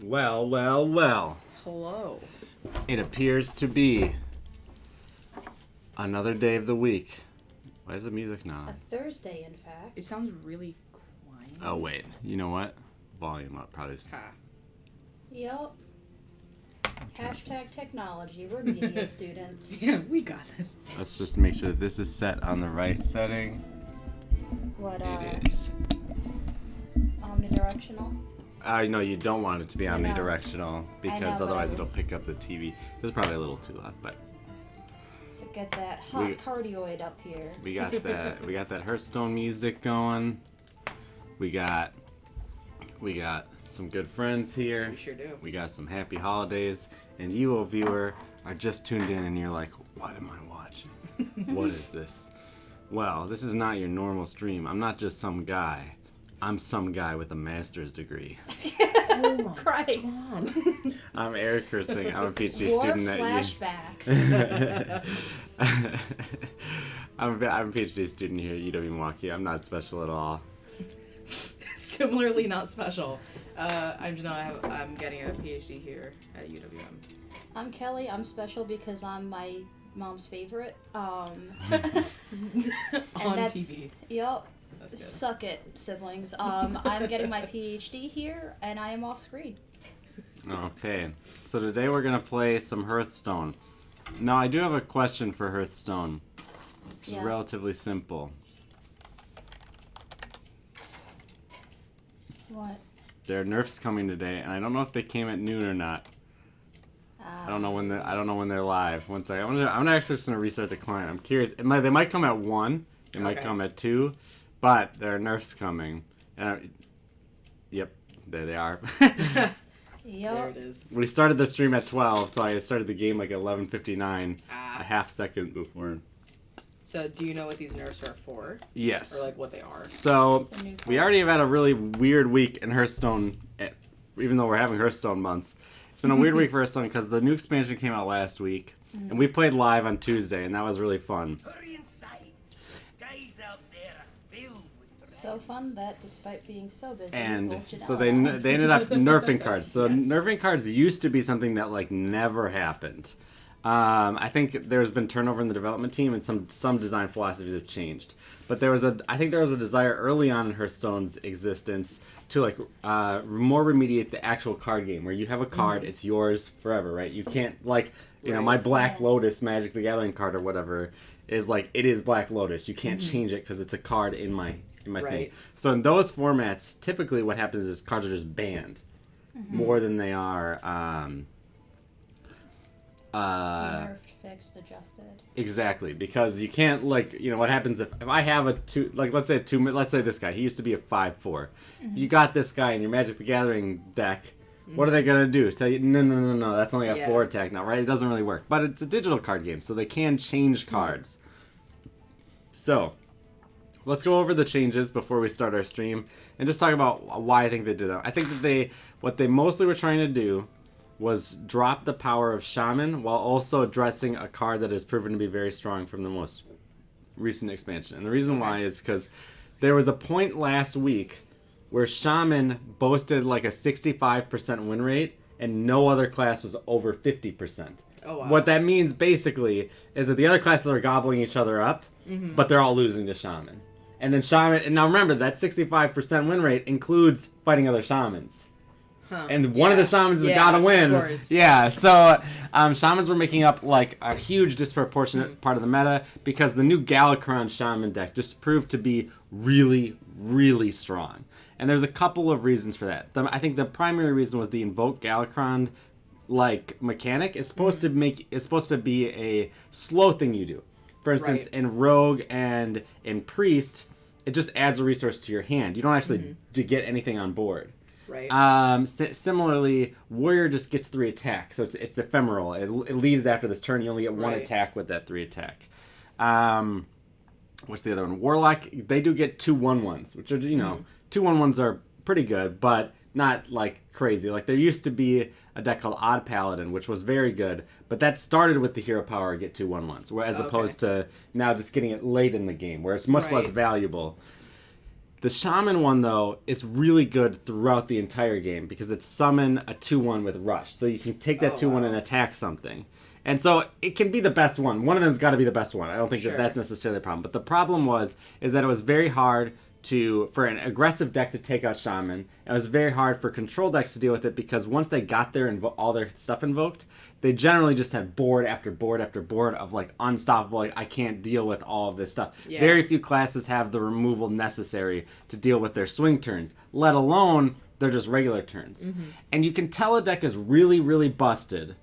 Well, well, well. Hello. It appears to be another day of the week. Why is the music not A on? Thursday, in fact. It sounds really quiet. Oh, wait. You know what? Volume up, probably. Ha. Yep. Hashtag technology. We're media students. Yeah, we got this. Let's just make sure that this is set on the right setting. What, It is. omnidirectional? I know you don't want it to be I know. omnidirectional because but otherwise I it'll was- pick up the TV. This is probably a little too loud, but So get that hot We- cardioid up here. we got that. We got that Hearthstone music going. We got some good friends here. We sure do. We got some happy holidays, and you, oh viewer, are just tuned in, and you're like, "What am I watching? What is this?" Well, this is not your normal stream. I'm not just some guy. I'm some guy with a master's degree. Oh my Christ. God. I'm Eric Kersing. I'm a PhD More student at flashbacks. I'm a PhD student here at UW Milwaukee. I'm not special at all. Similarly not special. I'm Janelle. I'm getting a PhD here at UWM. I'm Kelly. I'm special because I'm my mom's favorite. On that's- TV. Yep. That's good. Suck it, siblings. I'm getting my PhD here, and I am off screen. Okay, so today we're gonna play some Hearthstone. Now I do have a question for Hearthstone, which is Yeah. relatively simple. What? There are nerfs coming today, and I don't know if they came at noon or not. I don't know when they're live. One second, I'm gonna actually just gonna restart the client. I'm curious. They might come at 1. They might Okay. come at 2, but there are nerfs coming. Yep, there they are. There Yep. it is. We started the stream at 12, so I started the game like at 11:59, Ah. a half second before. So, do you know what these nerfs are for? Yes. Or, like, what they are? So, The new we already have had a really weird week in Hearthstone, even though we're having Hearthstone months. It's been a weird week for Hearthstone because the new expansion came out last week, and we played live on Tuesday, and that was really fun. Hurry inside. The skies out there are filled with the So fun that despite being so busy, And both Janelle so and I- they ended up nerfing cards. So Yes. nerfing cards used to be something that like never happened. I think there's been turnover in the development team, and some design philosophies have changed. But I think there was a desire early on in Hearthstone's existence to like more remediate the actual card game, where you have a card, it's yours forever, right? You can't like my Black Lotus Magic the Gathering card or whatever is like it is Black Lotus. You can't change it because it's a card in my thing. Right. So in those formats, typically what happens is cards are just banned more than they are. Nerfed, fixed, adjusted. Exactly, because you can't what happens if I have a 2, like let's say this guy, he used to be a 5/4. You got this guy in your Magic the Gathering deck. What are they gonna do? Tell you no, that's only a 4 attack now, right? It doesn't really work. But it's a digital card game, so they can change cards. So let's go over the changes before we start our stream and just talk about why I think they did that. I think that what they mostly were trying to do was drop the power of Shaman while also addressing a card that has proven to be very strong from the most recent expansion. And the reason why is because there was a point last week where Shaman boasted like a 65% win rate and no other class was over 50%. Oh, wow. What that means basically is that the other classes are gobbling each other up, but they're all losing to Shaman. And then Shaman, and now remember that 65% win rate includes fighting other Shamans. Huh. And one of the Shamans has Yeah, got to win. of course. Yeah, so Shamans were making up like a huge disproportionate part of the meta because the new Galakron Shaman deck just proved to be really, really strong. And there's a couple of reasons for that. I think the primary reason was the Invoke Galakron like mechanic is supposed to be a slow thing you do. For instance, Right. in Rogue and in Priest, it just adds a resource to your hand. You don't actually get anything on board. Right. Similarly, Warrior just gets 3 attack, so it's ephemeral. It leaves after this turn. You only get 1 Right. attack with that 3 attack. What's the other one? Warlock, they do get 2 1/1s, which are 2 1/1s are pretty good, but not like crazy. Like there used to be a deck called Odd Paladin, which was very good, but that started with the hero power get 2 1/1s, as opposed to now just getting it late in the game, where it's much less Right. valuable. The Shaman one, though, is really good throughout the entire game because it's summon a 2-1 with Rush. So you can take that 2-1 and attack something. And so it can be the best one. One of them's got to be the best one. I don't think that that's necessarily a problem. But the problem is that it was very hard for an aggressive deck to take out Shaman. It was very hard for control decks to deal with it because once they got their all their stuff invoked, they generally just had board after board after board of like unstoppable, like I can't deal with all of this stuff. Yeah. Very few classes have the removal necessary to deal with their swing turns, let alone they're just regular turns. Mm-hmm. And you can tell a deck is really, really busted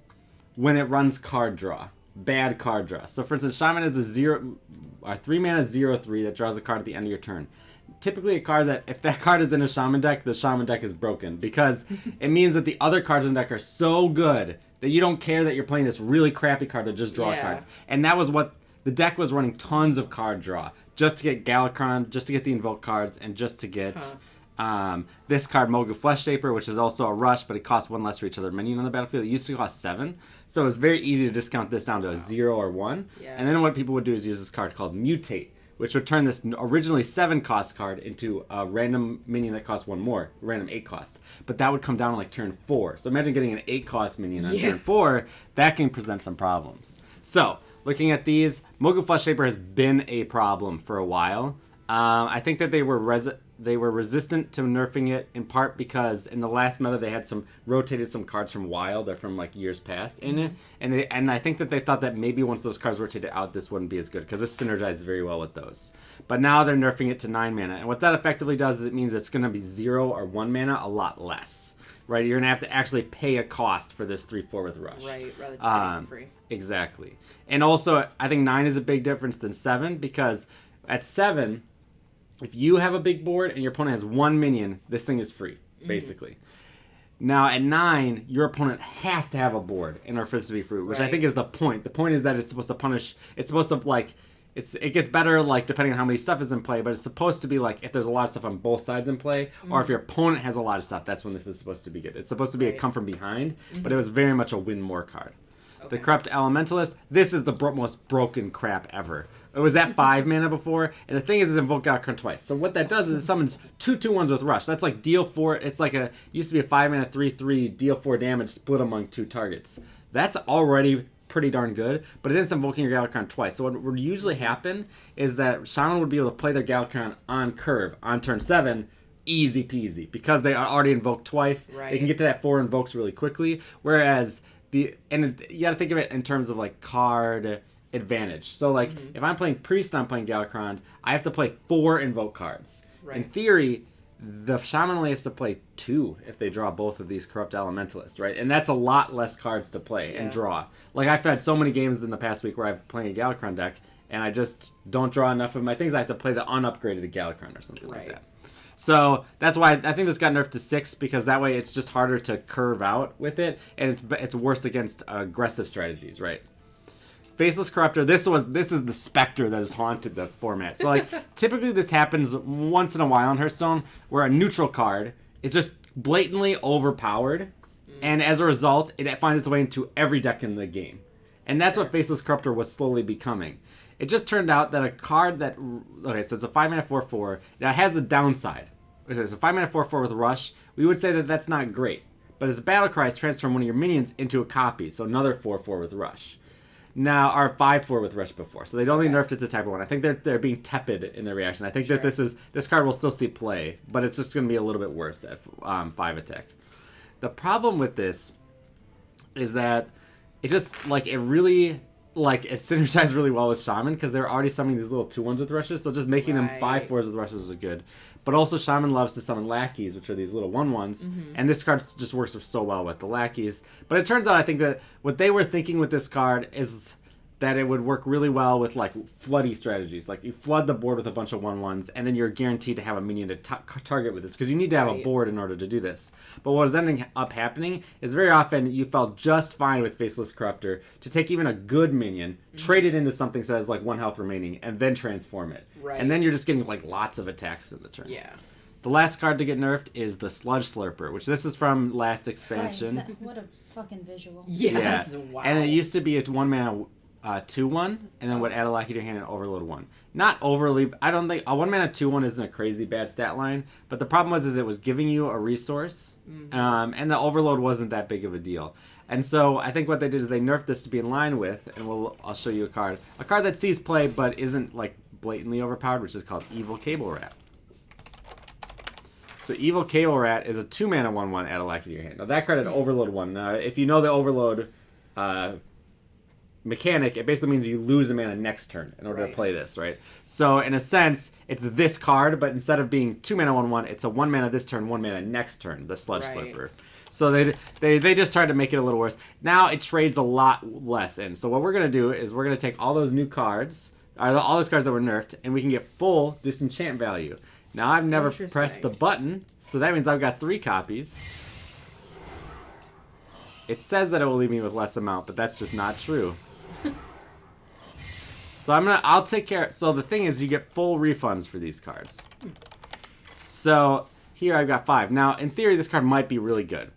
when it runs card draw. Bad card draw. So for instance, Shaman is a 3-mana 0/3 that draws a card at the end of your turn. Typically a card that, if that card is in a Shaman deck, the Shaman deck is broken because it means that the other cards in the deck are so good that you don't care that you're playing this really crappy card to just draw cards. And that was what the deck was running, tons of card draw just to get Galakron, just to get the invoke cards, and just to get this card, Mogu Flesh Shaper, which is also a rush, but it costs 1 less for each other minion on the battlefield. It used to cost 7, so it was very easy to discount this down to a 0 or 1. Yeah. And then what people would do is use this card called Mutate, which would turn this originally 7 cost card into a random minion that costs 1 more, random 8 cost. But that would come down on like turn 4. So imagine getting an 8 cost minion on turn 4. That can present some problems. So looking at these, Mogu Flesh Shaper has been a problem for a while. I think that they were resistant to nerfing it in part because in the last meta they had rotated some cards from Wild or from like years past in it, and I think that they thought that maybe once those cards rotated out, this wouldn't be as good because this synergizes very well with those. But now they're nerfing it to 9 mana, and what that effectively does is it means it's going to be 0 or 1 mana a lot less. Right, you're gonna have to actually pay a cost for this 3/4 with Rush. Right, rather than just free. Exactly, and also I think 9 is a big difference than 7 because at 7. If you have a big board and your opponent has 1 minion, this thing is free, basically. Now, at 9, your opponent has to have a board in order for this to be free, which I think is the point. The point is that it's supposed to punish... It's supposed to, like... It gets better, like, depending on how many stuff is in play, but it's supposed to be, like, if there's a lot of stuff on both sides in play, or if your opponent has a lot of stuff, that's when this is supposed to be good. It's supposed to be a come from behind, but it was very much a win more card. Okay. The Corrupt Elementalist, this is the most broken crap ever. It was at 5 mana before, and the thing is, it's invoke Galakron twice. So what that does is it summons 2 2/1s with Rush. That's like deal 4. It's like used to be a 5 mana 3/3 deal 4 damage split among 2 targets. That's already pretty darn good, but it is invoking your Galakron twice. So what would usually happen is that Shaman would be able to play their Galakron on curve on turn 7, easy peasy, because they are already invoked twice. Right. They can get to that 4 invokes really quickly. Whereas you got to think of it in terms of like card advantage. So like if I'm playing Priest and I'm playing Galakron, I have to play 4 invoke cards. Right. In theory, the Shaman only has to play 2 if they draw both of these Corrupt Elementalists, right? And that's a lot less cards to play and draw. Like I've had so many games in the past week where I'm playing a Galakron deck and I just don't draw enough of my things. I have to play the unupgraded Galakron or something like that. So that's why I think this got nerfed to 6 because that way it's just harder to curve out with it and it's worse against aggressive strategies, right? Faceless Corruptor, this is the specter that has haunted the format. So like typically this happens once in a while in Hearthstone where a neutral card is just blatantly overpowered and as a result it finds its way into every deck in the game. And that's what Faceless Corruptor was slowly becoming. It just turned out that a card that... Okay, so it's a 5-mana 4/4 that has a downside. It's a 5-mana 4/4 with Rush. We would say that that's not great. But as a battle cry, it's transform one of your minions into a copy. So another 4/4 with Rush. Now, or 5/4 with Rush before. So they only nerfed it to type of 1. I think they're being tepid in their reaction. I think that this card will still see play, but it's just going to be a little bit worse at 5 attack. The problem with this is that it just, like, it synergized really well with Shaman because they're already summoning these little 2/1s with Rushes, so just making them 5/4s with Rushes is good. But also Shaman loves to summon lackeys, which are these little 1/1s, and this card just works so well with the lackeys. But it turns out I think that what they were thinking with this card is that it would work really well with like floody strategies. Like you flood the board with a bunch of 1/1s, and then you're guaranteed to have a minion to target with this because you need to have a board in order to do this. But what is ending up happening is very often you felt just fine with Faceless Corruptor to take even a good minion, trade it into something so it has like 1 health remaining, and then transform it. Right. And then you're just getting like lots of attacks in the turn. Yeah. The last card to get nerfed is the Sludge Slurper, which this is from last expansion. Christ, what a fucking visual. Yeah. That's wild. And it used to be a 1 mana 2/1, and then would add a lackey to your hand and overload 1. not overly. I don't think a 1-mana 2/1 isn't a crazy bad stat line, but the problem was it was giving you a resource, and the overload wasn't that big of a deal. And so I think what they did is they nerfed this to be in line with, and I'll show you a card that sees play but isn't like blatantly overpowered, which is called Evil Cable Rat. So Evil Cable Rat is a 2-mana 1/1 add a lackey to your hand. Now that card had Overload 1. Now if you know the Overload mechanic, it basically means you lose a mana next turn in order to play this, right? So in a sense, it's this card, but instead of being 2-mana 1/1, it's a 1 mana this turn, 1 mana next turn, the Sludge Slipper. So they just tried to make it a little worse. Now it trades a lot less in. So what we're going to do is we're going to take all those new cards, all those cards that were nerfed, and we can get full disenchant value. Now I've never pressed the button, so that means I've got 3 copies. It says that it will leave me with less amount, but that's just not true. So I'll take care. So the thing is, you get full refunds for these cards. So here I've got 5. Now in theory, this card might be really good,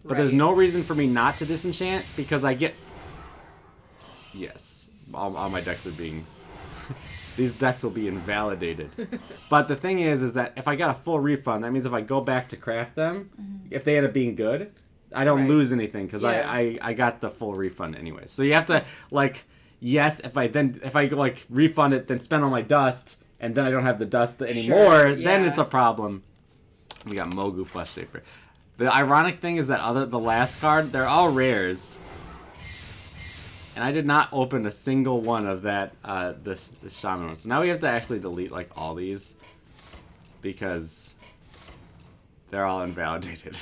but there's no reason for me not to disenchant because I get. Yes, all my decks are being. These decks will be invalidated. But the thing is that if I got a full refund, that means if I go back to craft them, if they end up being good, I don't lose anything because I got the full refund anyway. So you have to yes, if I refund it, then spend all my dust, and then I don't have the dust anymore, then it's a problem. We got Mogu Flesh Shaper. The ironic thing is that the last card, they're all rares. And I did not open a single one of that this Shaman one. So now we have to actually delete all these because they're all invalidated.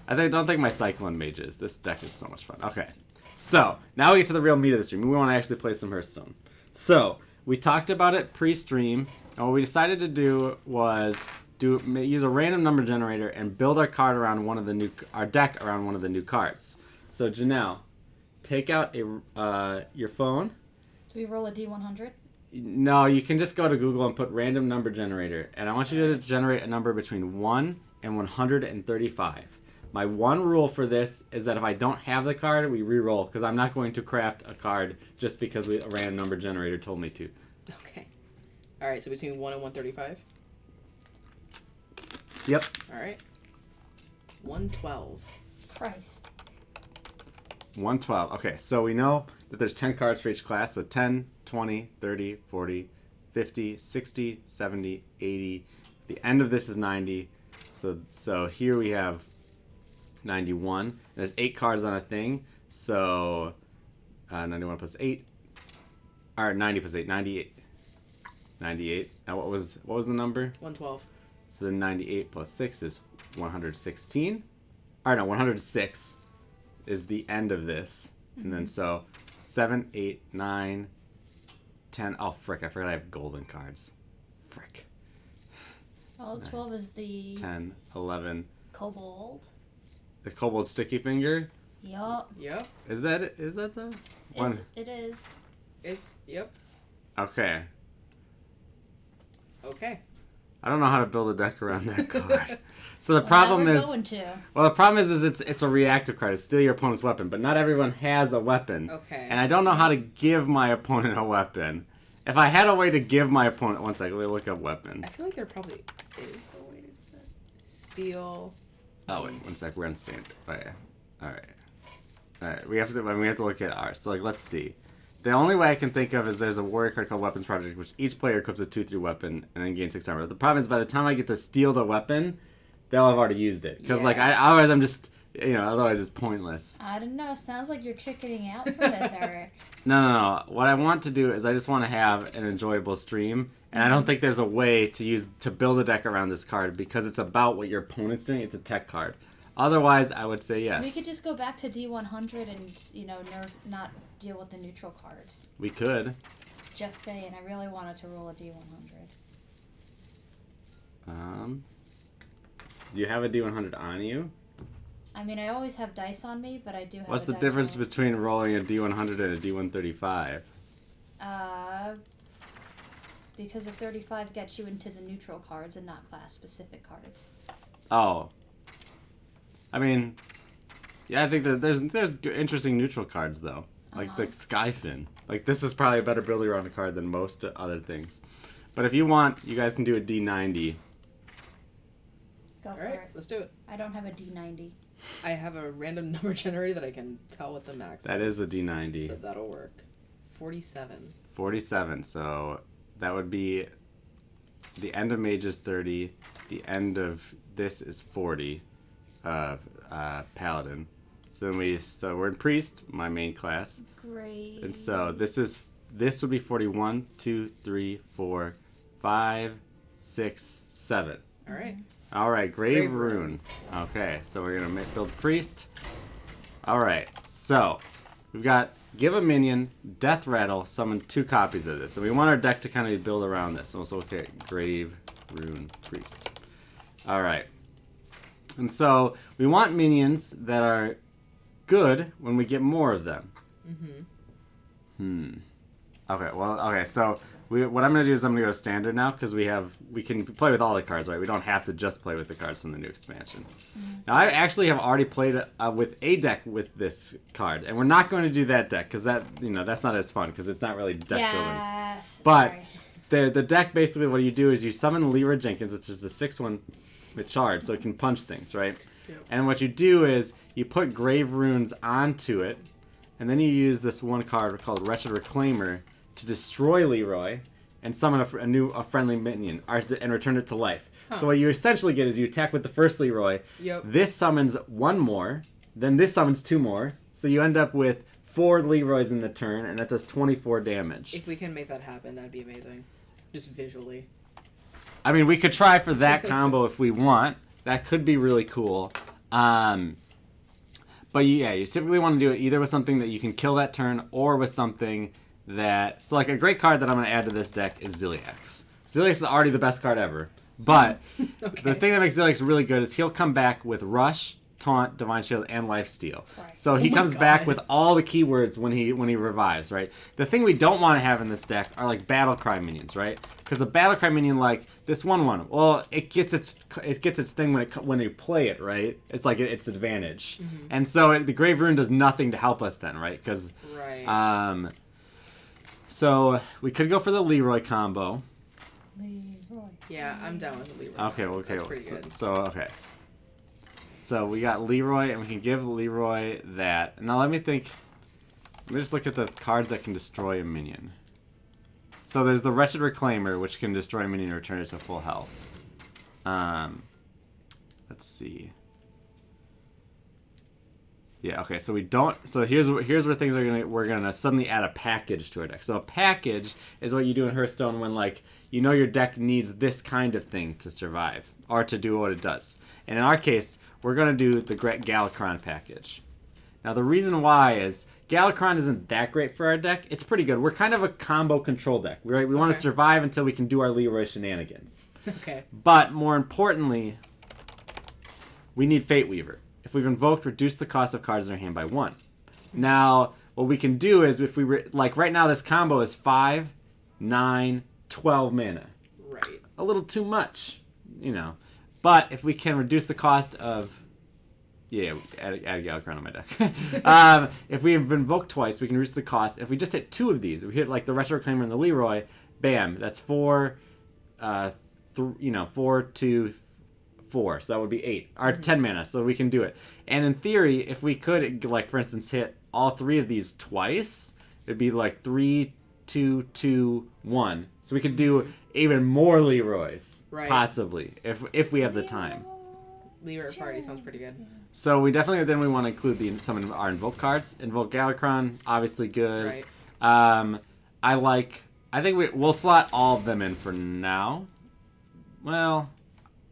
I don't think my Cyclone Mage is. This deck is so much fun. Okay. So now we get to the real meat of the stream. We want to actually play some Hearthstone. So we talked about it pre-stream, and what we decided to do was use a random number generator and build our deck around one of the new cards. So Janelle, take out your phone. Do we roll a D100? No, you can just go to Google and put random number generator. And I want you to generate a number between 1 and 135. My one rule for this is that if I don't have the card, we re-roll. Because I'm not going to craft a card just because a random number generator told me to. Okay. Alright, so between 1 and 135? Yep. Alright. 112. Christ. 112. Okay, so we know that there's 10 cards for each class. So 10, 20, 30, 40, 50, 60, 70, 80. The end of this is 90. So here we have 91. There's 8 cards on a thing. So 91 plus 8. Or 90 plus 8. 98. 98. Now what was the number? 112. So then 98 plus 6 is 116. Or no, 106 is the end of this. And then so 7, 8, 9, 10. Oh, frick. I forgot I have golden cards. Frick. Oh, 12 is the 10, 11. Kobold. The Kobold Sticky Finger? Yup. Yep. Is that it? Is that the one? It is. Yep. Okay. Okay. I don't know how to build a deck around that card. So the problem is... Well, the problem is it's a reactive card. It's steal your opponent's weapon, but not everyone has a weapon. Okay. And I don't know how to give my opponent a weapon. If I had a way to give my opponent... One second, let me look up weapon. I feel like there probably is a way to do that. Steal... Oh, wait, 1 sec. We're on stand. Oh, yeah. Alright. We have to look at ours. So, let's see. The only way I can think of is there's a warrior card called Weapons Project, which each player equips a 2/3 weapon and then gains 6 armor. The problem is by the time I get to steal the weapon, they'll have already used it. Because, otherwise I'm just, otherwise it's pointless. I don't know. Sounds like you're chickening out for this, Eric. No. What I want to do is I just want to have an enjoyable stream. And I don't think there's a way to build a deck around this card because it's about what your opponent's doing. It's a tech card. Otherwise, I would say yes. We could just go back to D100 and, not deal with the neutral cards. We could. Just saying, I really wanted to roll a D100. Do you have a D100 on you? I mean, I always have dice on me, but I do have What's the difference between rolling a D100 and a D135? Because a 35 gets you into the neutral cards and not class-specific cards. Oh. I mean, yeah, I think that there's interesting neutral cards, though. Like the Skyfin. Like, this is probably a better build around a card than most other things. But if you want, you guys can do a D90. Go for Alright, it. let's do it. I don't have a D90. I have a random number generator that I can tell what the max That is a D90. So that'll work. 47. 47. So that would be the end of Mage is 30. The end of this is 40 of Paladin. So we're in Priest, my main class. Great. And so this would be 41, 2, 3, 4, 5, 6, 7. Alright. All right, Grave Grave Rune. Rune. Okay, so we're gonna build Priest. All right, so we've got give a minion Death Rattle, summon 2 copies of this, and we want our deck to kind of build around this. So okay, Grave Rune Priest. All right, and so we want minions that are good when we get more of them. Okay, so what I'm going to do is I'm going to go standard now, because we can play with all the cards, right? We don't have to just play with the cards from the new expansion. Now, I actually have already played with a deck with this card, and we're not going to do that deck, because that's not as fun, because it's not really deck building. Yes. But the deck, basically what you do is you summon Leroy Jenkins, which is the 6/1 with charge, so it can punch things, right? Yep. And what you do is you put Grave Runes onto it, and then you use this one card called Wretched Reclaimer to destroy Leroy and summon a friendly minion and return it to life. Huh. So what you essentially get is you attack with the first Leroy. Yep. This summons 1 more, then this summons 2 more. So you end up with 4 Leroys in the turn, and that does 24 damage. If we can make that happen, that'd be amazing. Just visually. I mean, we could try for that combo if we want. That could be really cool. But yeah, you typically want to do it either with something that you can kill that turn or with something that... So like a great card that I'm going to add to this deck is Ziliax. Ziliax is already the best card ever. But the thing that makes Ziliax really good is he'll come back with Rush, Taunt, Divine Shield, and Lifesteal. Right. So he comes back with all the keywords when he revives, right? The thing we don't want to have in this deck are like Battle Cry minions, right? Because a Battle Cry minion like this one, well, it gets its thing when you play it, right? It's like its advantage, and so the Grave Rune does nothing to help us then, right? Because so we could go for the Leroy combo. Leroy. Yeah, I'm down with the Leroy. Okay. That's pretty good. Okay. So we got Leroy, and we can give Leroy that. Now let me think. Let me just look at the cards that can destroy a minion. So there's the Wretched Reclaimer, which can destroy a minion and return it to full health. Let's see. Yeah, okay, so we don't... So here's where things are gonna... We're gonna suddenly add a package to our deck. So a package is what you do in Hearthstone when, like, you know your deck needs this kind of thing to survive, or to do what it does. And in our case, we're gonna do the Galakron package. Now the reason why is Galakron isn't that great for our deck. It's pretty good. We're kind of a combo control deck. We want to survive until we can do our Leroy shenanigans. Okay. But more importantly, we need Fate Weaver. If we've invoked, reduce the cost of cards in our hand by 1. Now, what we can do is if we like right now, this combo is 5, 9, 12 mana. Right. A little too much, But if we can reduce the cost of... Yeah, add a Galakron on my deck. If we have invoked twice, we can reduce the cost. If we just hit 2 of these, we hit like the Retro Reclaimer and the Leroy, bam, that's 4, 4, 2, 4. So that would be 8. Or 10 mana, so we can do it. And in theory, if we could, like, for instance, hit all 3 of these twice, it'd be like 3, 2, 2, 1. So we could do even more Leroys, possibly, if we have the time. Leroy Party sounds pretty good. So we definitely want to include some of our invoke cards. Invoke Galakron, obviously good. Right. I think we'll slot all of them in for now. Well,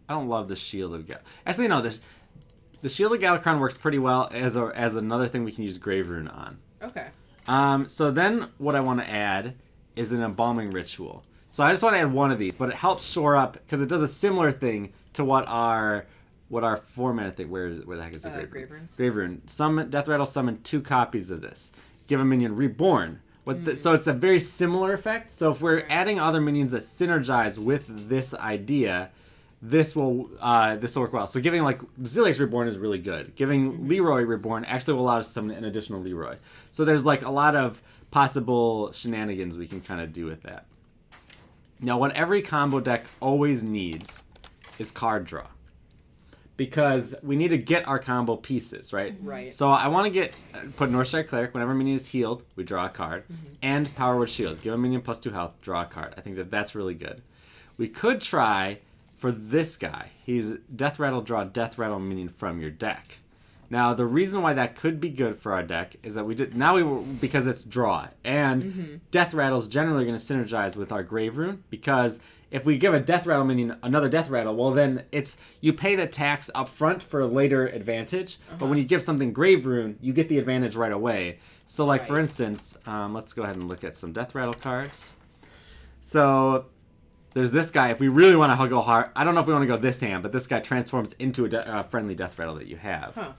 I don't love the Shield of Galakron. Actually, no, the Shield of Galakron works pretty well as another thing we can use Grave Rune on. Okay. So then what I want to add is an Embalming Ritual. So I just want to add one of these, but it helps shore up, because it does a similar thing to what our format thing. Where the heck is it? Grave Rune. Grave Rune. Summon Death Rattle. Summon 2 copies of this. Give a minion Reborn. So it's a very similar effect. So if we're adding other minions that synergize with this idea, this will work well. So giving like Zilix Reborn is really good. Giving Leroy Reborn actually will allow us to summon an additional Leroy. So there's like a lot of possible shenanigans we can kind of do with that. Now, what every combo deck always needs is card draw. Because we need to get our combo pieces, right? Right. So I want to put Northside Cleric. Whenever a minion is healed, we draw a card. And Power Word Shield. Give a minion +2 health, draw a card. I think that's really good. We could try for this guy. He's Death Rattle, draw Death Rattle minion from your deck. Now, the reason why that could be good for our deck is that because it's draw. And Death Rattle's generally going to synergize with our Grave Rune, because if we give a Death Rattle minion another Death Rattle, well then you pay the tax up front for a later advantage, but when you give something Grave Rune, you get the advantage right away. So like for instance, let's go ahead and look at some Death Rattle cards. So there's this guy. If we really want to go hard, I don't know if we want to go this hand, but this guy transforms into a friendly Death Rattle that you have. Huh.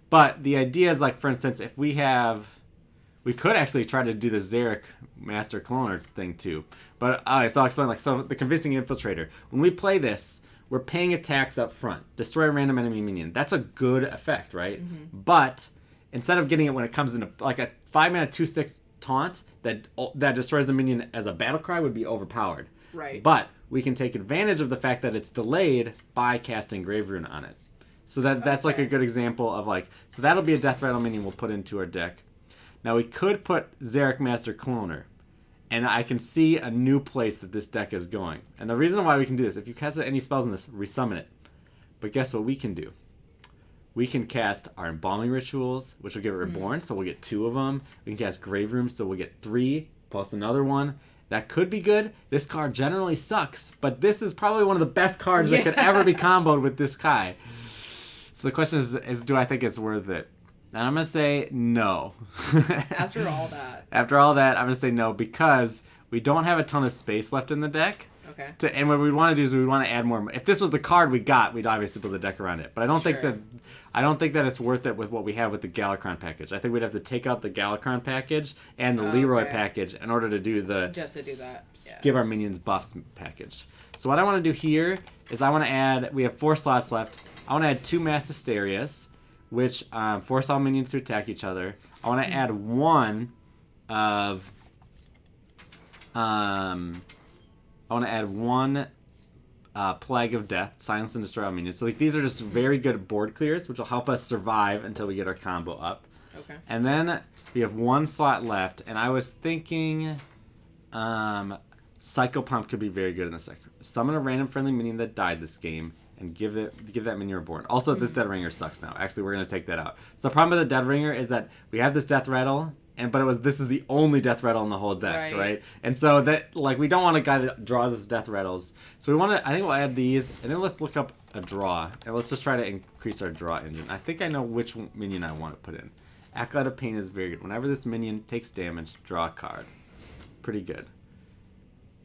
But the idea is, like, for instance, if we could actually try to do the Xeric Master Cloner thing too. But so I'll explain. So the Convincing Infiltrator. When we play this, we're paying a tax up front. Destroy a random enemy minion. That's a good effect, right? But instead of getting it when it comes into like a 5-mana 2/6 taunt that destroys a minion as a battle cry would be overpowered. Right. But we can take advantage of the fact that it's delayed by casting Grave Rune on it. So that's like a good example of like, so that'll be a Death Rattle minion we'll put into our deck. Now we could put Xeric Master Cloner, and I can see a new place that this deck is going. And the reason why we can do this, if you cast any spells in this, resummon it. But guess what we can do? We can cast our Embalming Rituals, which will give it Reborn, so we'll get 2 of them. We can cast Grave Room, so we'll get 3, plus another one. That could be good. This card generally sucks, but this is probably one of the best cards that could ever be comboed with this Kai. So the question is do I think it's worth it? And I'm going to say no. After all that. After all that, I'm going to say no, because we don't have a ton of space left in the deck. Okay. And what we want to do is we want to add more. If this was the card we got, we'd obviously build a deck around it. But I don't think that it's worth it with what we have with the Galakron package. I think we'd have to take out the Galakron package and the Leroy package in order to do just to do that. Yeah. Give our minions buffs package. So what I want to do here is I want to add. We have 4 slots left. I want to add 2 Mass Hysterias, which force all minions to attack each other. I want to add 1 of. I want to add 1 Plague of Death, silence and destroy all minions. So like these are just very good board clears, which will help us survive until we get our combo up. Okay. And then we have 1 slot left, and I was thinking Psycho Pump could be very good in this deck. Summon a random friendly minion that died this game, and give that minion Reborn. Also, this Dead Ringer sucks now. Actually, we're going to take that out. So the problem with the Dead Ringer is that we have this Death Rattle, this is the only Death Rattle in the whole deck, right? And so that, like, we don't want a guy that draws us Death Rattles. So I think we'll add these, and then let's look up a draw, and let's just try to increase our draw engine. I think I know which minion I want to put in. Acolyte of Pain is very good. Whenever this minion takes damage, draw a card. Pretty good.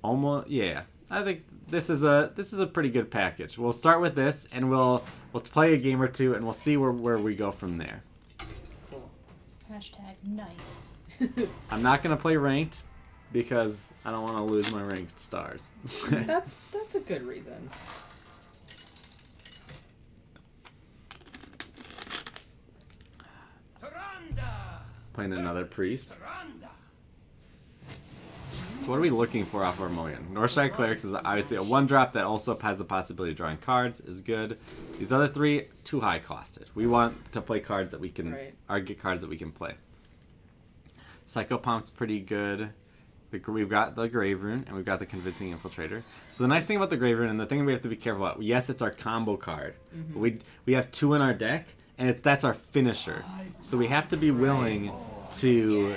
Almost, yeah. I think this is a pretty good package. We'll start with this, and we'll play a game or two, and we'll see where we go from there. Cool. #nice. I'm not gonna play ranked because I don't want to lose my ranked stars. That's a good reason. Playing another priest. So what are we looking for off our mulligan? Northside Clerics is obviously a 1-drop that also has the possibility of drawing cards. Is good. These other 3, too high costed. We want to play cards that we can, or get cards that we can play. Psycho Pump's pretty good. We've got the Grave Rune, and we've got the Convincing Infiltrator. So the nice thing about the Grave Rune, and the thing we have to be careful about, yes, it's our combo card, but we have 2 in our deck, and that's our finisher. So we have to be willing to,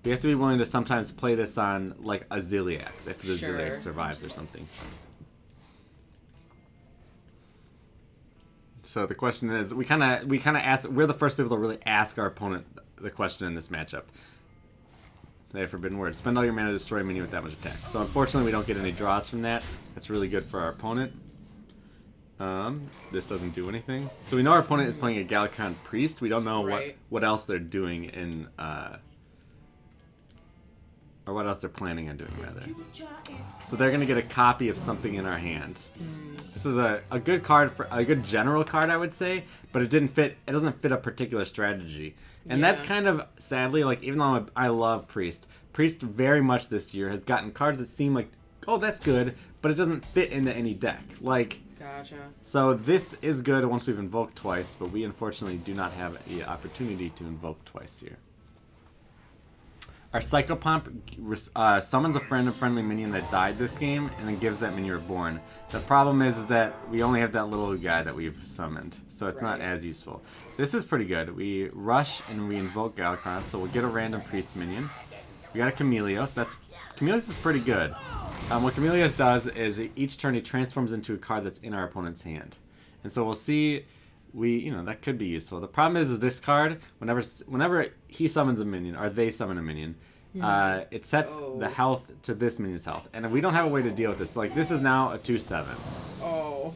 we have to be willing to sometimes play this on, like, a Ziliax, if the Ziliax survives or something. So the question is, we kind of ask, we're the first people to really ask our opponent the question in this matchup. They have forbidden word. Spend all your mana to destroy a minion with that much attack. So unfortunately we don't get any draws from that. That's really good for our opponent. This doesn't do anything. So we know our opponent is playing a Galakron Priest. We don't know what else they're doing in Or what else they're planning on doing, rather. So they're going to get a copy of something in our hand. This is a good card, for a good general card, I would say, but it doesn't fit a particular strategy. And that's kind of, sadly, like, even though I love Priest very much this year has gotten cards that seem like, oh, that's good, but it doesn't fit into any deck. Like, Gotcha. so this is good once we've invoked twice, but we unfortunately do not have the opportunity to invoke twice here. Our Psychopomp summons a friendly minion that died this game, and then gives that minion reborn. The problem is that we only have that little guy that we've summoned, so it's not as useful. This is pretty good. We rush and we invoke Galakron, so we'll get a random priest minion. We got a Chameleos. Chameleos is pretty good. What Chameleos does is each turn he transforms into a card that's in our opponent's hand, and so we'll see. That could be useful. The problem is this card, whenever he summons a minion, or they summon a minion, it sets the health to this minion's health. And we don't have a way to deal with this. Like, this is now a 2/7. Oh.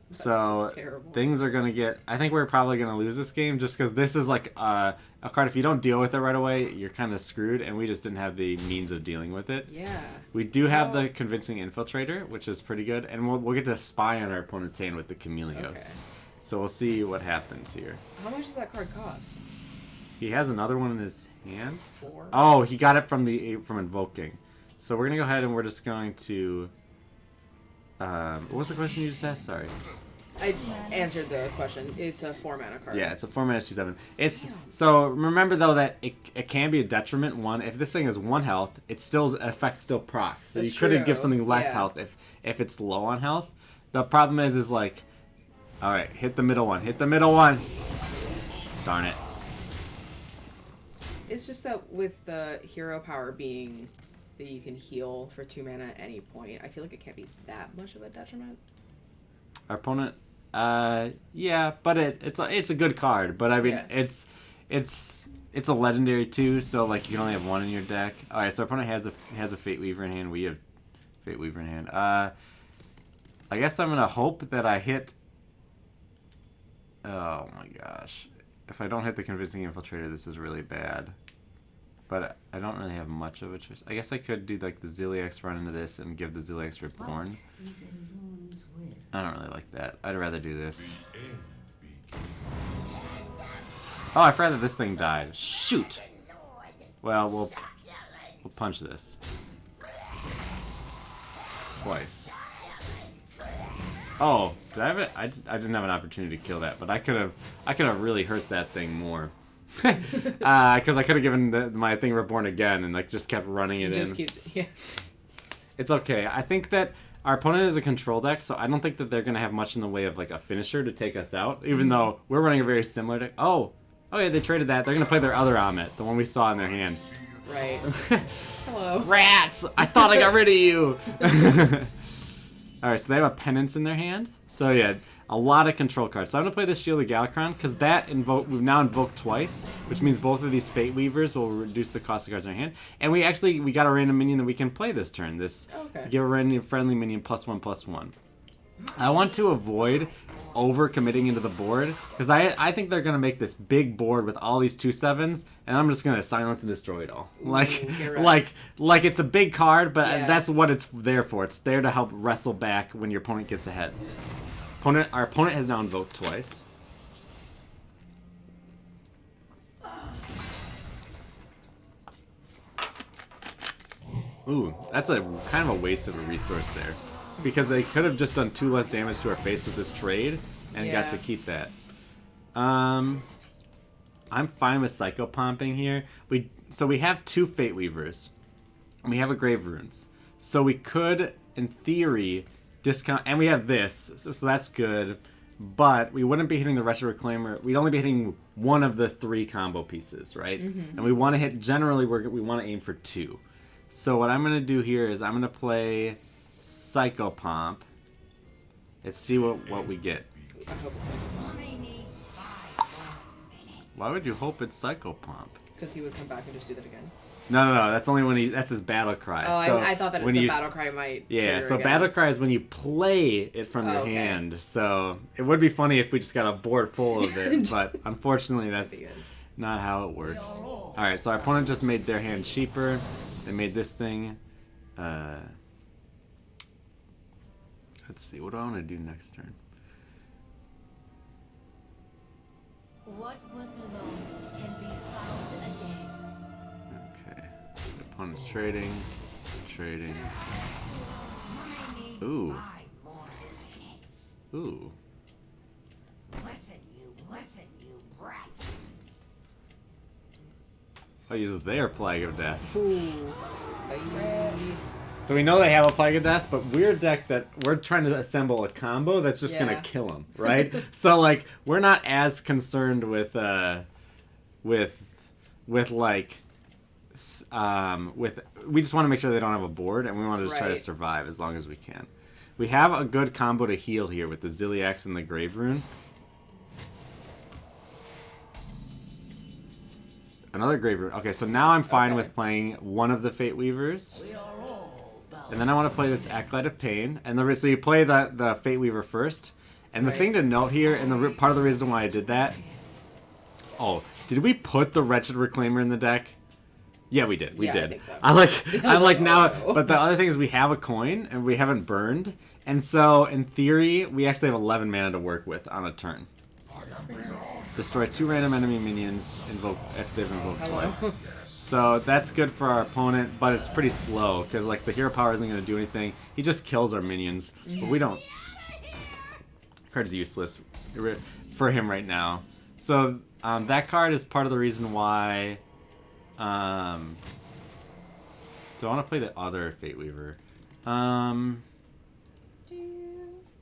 That's so just terrible. Things are going to get... I think we're probably going to lose this game just because this is like a card, if you don't deal with it right away, you're kind of screwed, and we just didn't have the means of dealing with it. Yeah. We do have the Convincing Infiltrator, which is pretty good, and we'll get to spy on our opponent's hand with the Chameleos. Okay. So we'll see what happens here. How much does that card cost? He has another one in his hand. 4? Oh, he got it from invoking. So we're gonna go ahead and we're just going to. What was the question you just asked? Sorry. I answered the question. It's a 4-mana card. Yeah, it's a 4-mana 2/7. So remember though that it can be a detriment. One, if this thing has 1 health, it still effect still procs. So That's you couldn't true. give something less health if it's low on health. The problem is like. Alright, hit the middle one. Hit the middle one! Darn it. It's just that with the hero power being that you can heal for 2 mana at any point, I feel like it can't be that much of a detriment. Our opponent, yeah, but it's a good card. But I mean, it's a legendary too, so like you can only have 1 in your deck. Alright, so our opponent has a Fate Weaver in hand. We have Fate Weaver in hand. I guess I'm gonna hope that I hit. Oh my gosh. If I don't hit the Convincing Infiltrator, this is really bad. But I don't really have much of a choice. I guess I could do like the Ziliax run into this and give the Ziliax Reborn. I don't really like that. I'd rather do this. Oh, I forgot that this thing died. Shoot! Well, we'll punch this. Twice. Oh, did I have it? I didn't have an opportunity to kill that, but I could have really hurt that thing more. Because I could have given my thing Reborn again and like just kept running it in. It's okay. I think that our opponent is a control deck, so I don't think that they're gonna have much in the way of like a finisher to take us out. Even though we're running a very similar deck. Oh yeah, they traded that. They're gonna play their other Amit, the one we saw in their hand. Right. Hello. Rats! I thought I got rid of you. Alright, so they have a Penance in their hand. So yeah, a lot of control cards. So I'm going to play this Shield of Galakron, because we've now invoked twice, which means both of these Fate Weavers will reduce the cost of cards in our hand. And we got a random minion that we can play this turn. Give a random friendly minion +1/+1. I want to avoid over-committing into the board, because I think they're going to make this big board with all these 2/7s, and I'm just going to silence and destroy it all. Like it's a big card, but that's what it's there for. It's there to help wrestle back when your opponent gets ahead. Our opponent has now invoked twice. Ooh, that's a kind of a waste of a resource there. Because they could have just done 2 less damage to our face with this trade and got to keep that. I'm fine with Psychopomping here. So we have 2 Fate Weavers. And we have a Grave Runes. So we could, in theory, discount... And we have this, so that's good. But we wouldn't be hitting the Retro Reclaimer. We'd only be hitting 1 of the 3 combo pieces, right? And we want to hit... Generally, we want to aim for 2. So what I'm going to do here is I'm going to play... Psychopomp. Let's see what we get. I hope it's Psychopomp. Why would you hope it's Psychopomp? Because he would come back and just do that again. No. That's only when that's his battle cry. Oh, so I thought that the battle cry might. Yeah, so again. battle cry is when you play it from your hand. So it would be funny if we just got a board full of it, but unfortunately Not how it works. Alright, so our opponent just made their hand cheaper. They made this thing. Let's see, what do I want to do next turn? What was lost can be found again. Okay. The opponent's trading. Trading. Ooh. Ooh. Listen, you brats. I'll use their Plague of Death. Ooh. So we know they have a Plague of Death, but we're a deck that we're trying to assemble a combo that's just gonna Yeah. kill them, right? So like we're not as concerned with like with we just want to make sure they don't have a board, and we want to just try to Right. survive as long as we can. We have a good combo to heal here with the Ziliax and the Grave Rune. Another Grave Rune. Okay, so now I'm fine Okay. with playing one of the Fate Weavers. And then I want to play this Acolyte of Pain. And so you play the Fate Weaver first. And the Right. thing to note here, and part of the reason why I did that... Oh, did we put the Wretched Reclaimer in the deck? Yeah, we did. We Yeah, I did. think so. I like now... Oh, no. But the other thing is we have a coin, and we haven't burned. And so, in theory, we actually have 11 mana to work with on a turn. Destroy 2 random enemy minions if they've invoked twice. Hello. So that's good for our opponent, but it's pretty slow because like the hero power isn't going to do anything. He just kills our minions, but we don't. Card's useless for him right now. So that card is part of the reason why. Do I want to play the other Fate Weaver?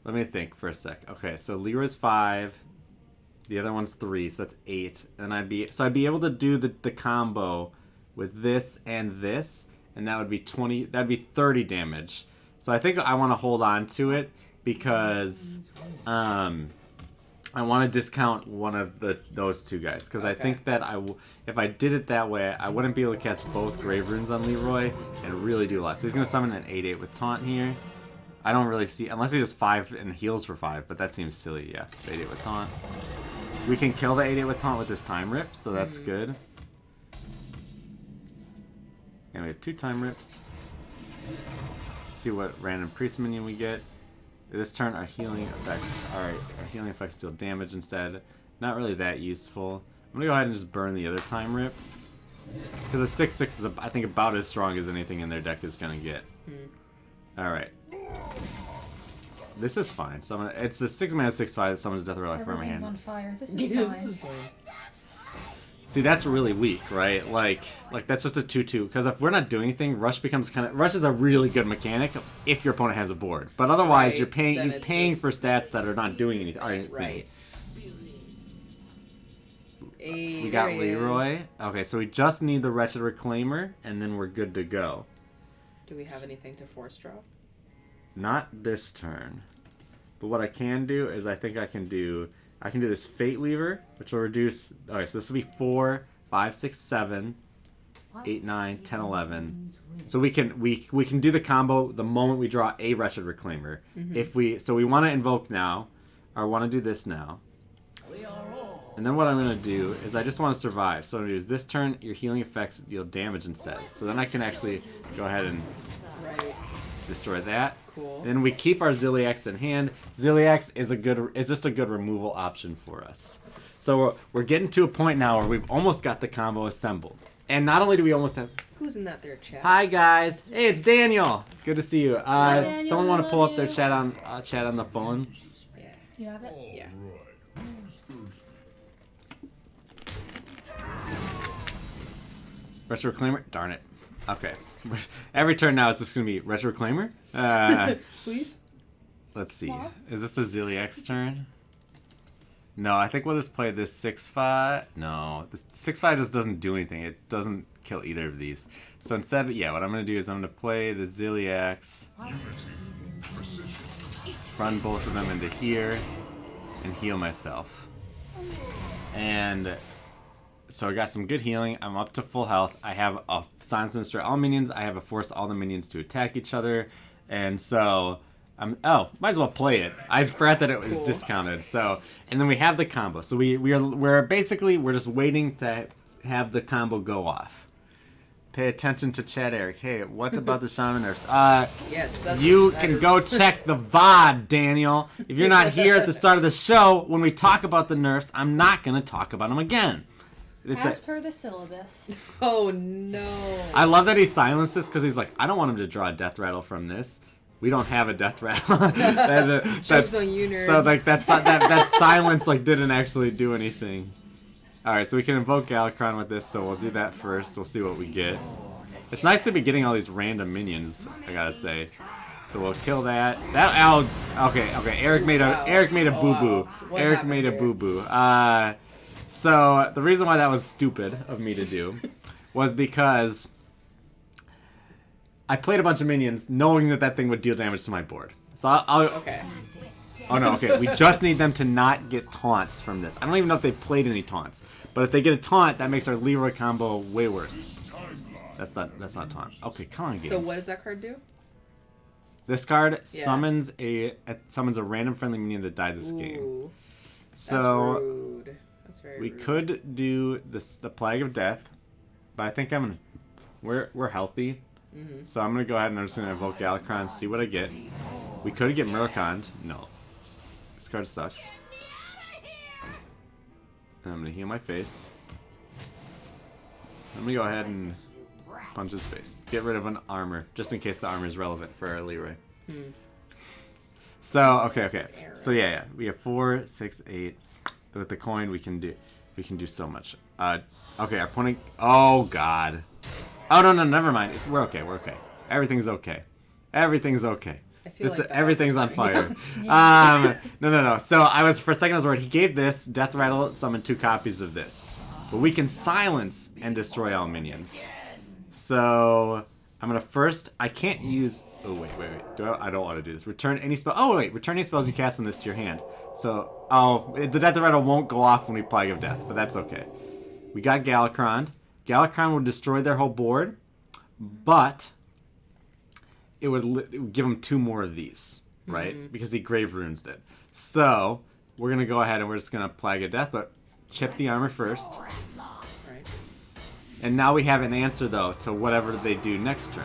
Let me think for a sec. Okay, so Lyra's 5. The other one's 3, so that's 8. And I'd be able to do the combo with this, and that would be 20. That'd be 30 damage. So I think I want to hold on to it because I want to discount one of those two guys because I Okay. think that if I did it that way, I wouldn't be able to cast both Grave Runes on Leroy and really do less. So he's gonna summon an 8/8 with Taunt here. I don't really see unless he does 5 and heals for 5, but that seems silly. Yeah, 8/8 with Taunt. We can kill the 8/8 with Taunt with this Time Rip, so that's good. And we have 2 Time Rips. See what random priest minion we get. This turn, our healing effects. Alright, our healing effects deal damage instead. Not really that useful. I'm gonna go ahead and just burn the other Time Rip. Because a 6/6 is, I think, about as strong as anything in their deck is gonna get. Alright. This is fine. So it's a 6-mana 6/5 that summons Death or Life from my Everything's on hand. fire. This is fine. See, that's really weak, right? Like that's just a 2/2. Because if we're not doing anything, Rush becomes Rush is a really good mechanic if your opponent has a board. But otherwise, Right, then he's it's paying just- for stats that are not doing anything. Right. We got Leroy. Okay, so we just need the Wretched Reclaimer, and then we're good to go. Do we have anything to force draw? Not this turn. But what I can do is I think I can do this Fate Weaver, which will reduce. Alright, so this will be 4, 5, 6, 7, 8, 9, 10, 11. So we can do the combo the moment we draw a Wretched Reclaimer. So we want to invoke now, or want to do this now. And then what I'm going to do is I just want to survive. So I'm going to use this turn, your healing effects deal damage instead. So then I can actually go ahead and Right. destroy that. Cool. Then we keep our Ziliax in hand. Ziliax is just a good removal option for us. So we're getting to a point now where we've almost got the combo assembled. And not only do we almost have... Who's in that there chat? Hi guys! Hey, it's Daniel! Good to see you. Daniel, Someone want I to pull love up their you. chat on the phone? You have it? Yeah. Retro Reclaimer? Darn it. Okay. Every turn now is just going to be Retro Reclaimer. Please? Let's see. Is this a Ziliax turn? No, I think we'll just play this 6/5. No, this 6/5 just doesn't do anything. It doesn't kill either of these. So instead, yeah, what I'm going to do is I'm going to play the Ziliax, run both of them into here, and heal myself. And so I got some good healing. I'm up to full health. I have a Silence and Destroy all minions. I have a force all the minions to attack each other. And so Oh, might as well play it. I forgot that it was Cool. discounted. So, and then we have the combo. So we're basically just waiting to have the combo go off. Pay attention to chat, Eric. Hey, what about the shaman nerfs? Yes, that Can is- go check the VOD, Daniel. If you're not here at the start of the show, when we talk about the nerfs, I'm not going to talk about them again. As per the syllabus. Oh no. I love that he silenced this because he's like, I don't want him to draw a death rattle from this. We don't have a death rattle. Joke's on you, nerd. So like that silence like didn't actually do anything. All right, so we can invoke Galakron with this, so we'll do that first. We'll see what we get. It's nice to be getting all these random minions, I gotta say. So we'll kill that. Okay. Eric made a boo boo. What Eric happened made a here? boo boo. So the reason why that was stupid of me to do was because I played a bunch of minions knowing that thing would deal damage to my board. So I'll Okay. Oh no, okay. We just need them to not get taunts from this. I don't even know if they played any taunts. But if they get a taunt, that makes our Leroy combo way worse. That's not a taunt. Okay, come on, game. So what does that card do? This card Yeah. summons a random friendly minion that died this game. Ooh, So that's rude. That's very we rude. could do the Plague of Death, but I think we're healthy. Mm-hmm. So I'm gonna go ahead and I'm just gonna invoke Galakron, see what I get. We could get Murkond. No. This card sucks. And I'm gonna heal my face. I'm gonna go ahead and punch his face. Get rid of an armor, just in case the armor is relevant for our Leroy. So okay. So yeah. We have 4, 6, 8. With the coin, we can do so much. Okay, our opponent. Oh god. Oh no, never mind. We're okay. Everything's okay. I feel like that Everything's was on starting. fire. No. So for a second I was worried. He gave this Death Rattle, summon 2 copies of this, but we can silence and destroy all minions. So I'm gonna first. I can't use. Oh wait. I don't want to do this. Return any spell. Oh wait. Return any spells you cast on this to your hand. So the Death Rattle won't go off when we Plague of Death, but that's okay. We got Galakron. Galakron will destroy their whole board, but it would give him 2 more of these, right? Because he Grave Runes it. So we're gonna go ahead and we're just gonna Plague of Death, but chip the armor first. Right. And now we have an answer though to whatever they do next turn.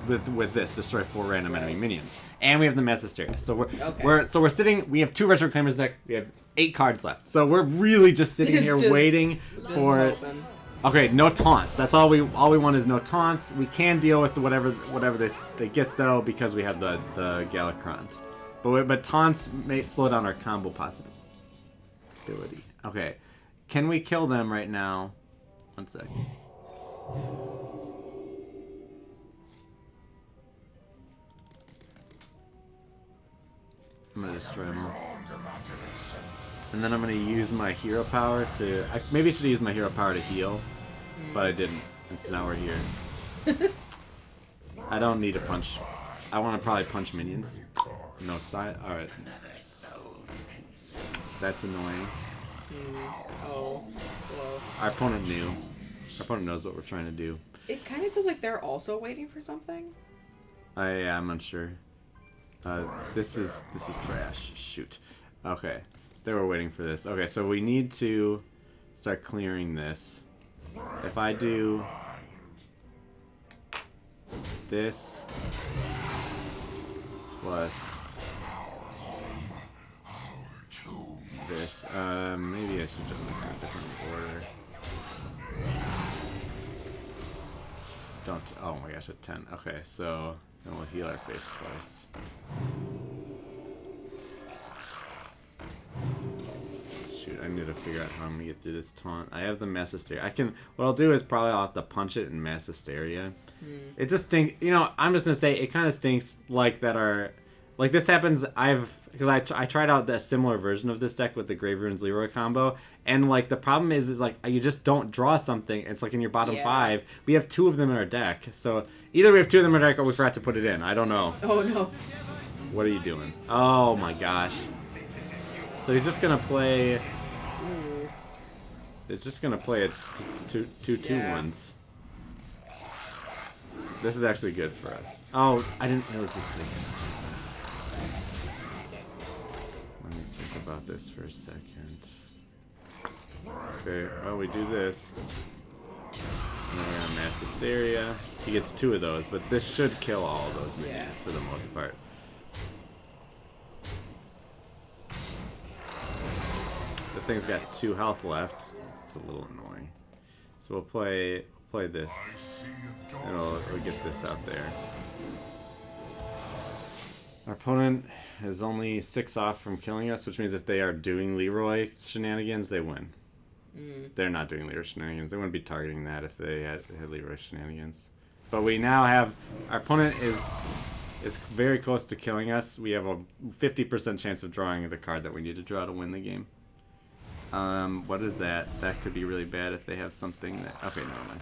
With this, destroy 4 random enemy minions, and we have the Mass Hysteria. So we're sitting. We have 2 Retro Claimers deck. We have 8 cards left. So we're really just sitting It's here just- waiting for. Hoping. Okay, no taunts. That's all we want is no taunts. We can deal with whatever they get though because we have the Galakron. But taunts may slow down our combo possibility. Okay, can we kill them right now? 1 sec. I'm gonna destroy them all. And then I'm gonna use my hero power to. Maybe I should use my hero power to heal, but I didn't. And so now we're here. I don't need a punch. I want to probably punch minions. No side. All right. That's annoying. Oh, well. Our opponent knew. Our opponent knows what we're trying to do. It kind of feels like they're also waiting for something. I'm unsure. This is trash. Shoot. Okay. They were waiting for this. Okay, so we need to start clearing this. If I do this plus this, maybe I should do this in a different order. Don't. Oh my gosh, at 10. Okay, so then we'll heal our face twice. Shoot, I need to figure out how I'm gonna get through this taunt. I have the Mass Hysteria. What I'll do is probably I'll have to punch it in Mass Hysteria. It just stinks. You know, I'm just gonna say it kind of stinks. Like this happens. Because I tried out a similar version of this deck with the Grave Runes Leroy combo, and like the problem is like you just don't draw something. It's like in your bottom 5. We have 2 of them in our deck, so either we have 2 of them in our deck or we forgot to put it in. I don't know. Oh no. What are you doing? Oh my gosh. So he's just gonna play. It's just gonna play a 2/2/2 This is actually good for us. Oh, I didn't realize we could. about this for a second. Okay, well, we do this. And then we're gonna Mass Hysteria. He gets 2 of those, but this should kill all of those minions for the most part. The thing's got 2 health left. It's a little annoying. So we'll play this. And we'll get this out there. Our opponent is only 6 off from killing us, which means if they are doing Leroy shenanigans, they win. They're not doing Leroy shenanigans. They wouldn't be targeting that if they had Leroy shenanigans. But we now have... Our opponent is very close to killing us. We have a 50% chance of drawing the card that we need to draw to win the game. What is that? That could be really bad if they have something that... Okay, never mind.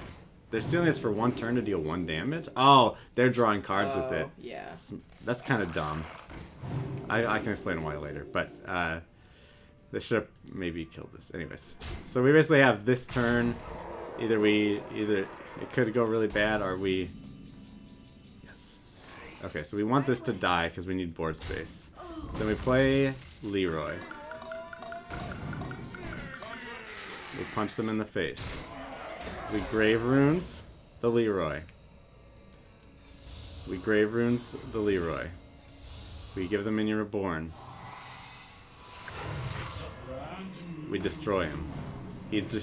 They're stealing this for 1 turn to deal 1 damage? Oh, they're drawing cards with it. Yeah. That's kind of dumb. I can explain why later, but they should have maybe killed this. Anyways, so we basically have this turn. Either it could go really bad, or we... Yes. Okay, so we want this to die because we need board space. So we play Leroy. We punch them in the face. We Grave Runes the Leroy. We Grave Runes the Leroy. We give the minion Reborn. We destroy him. He's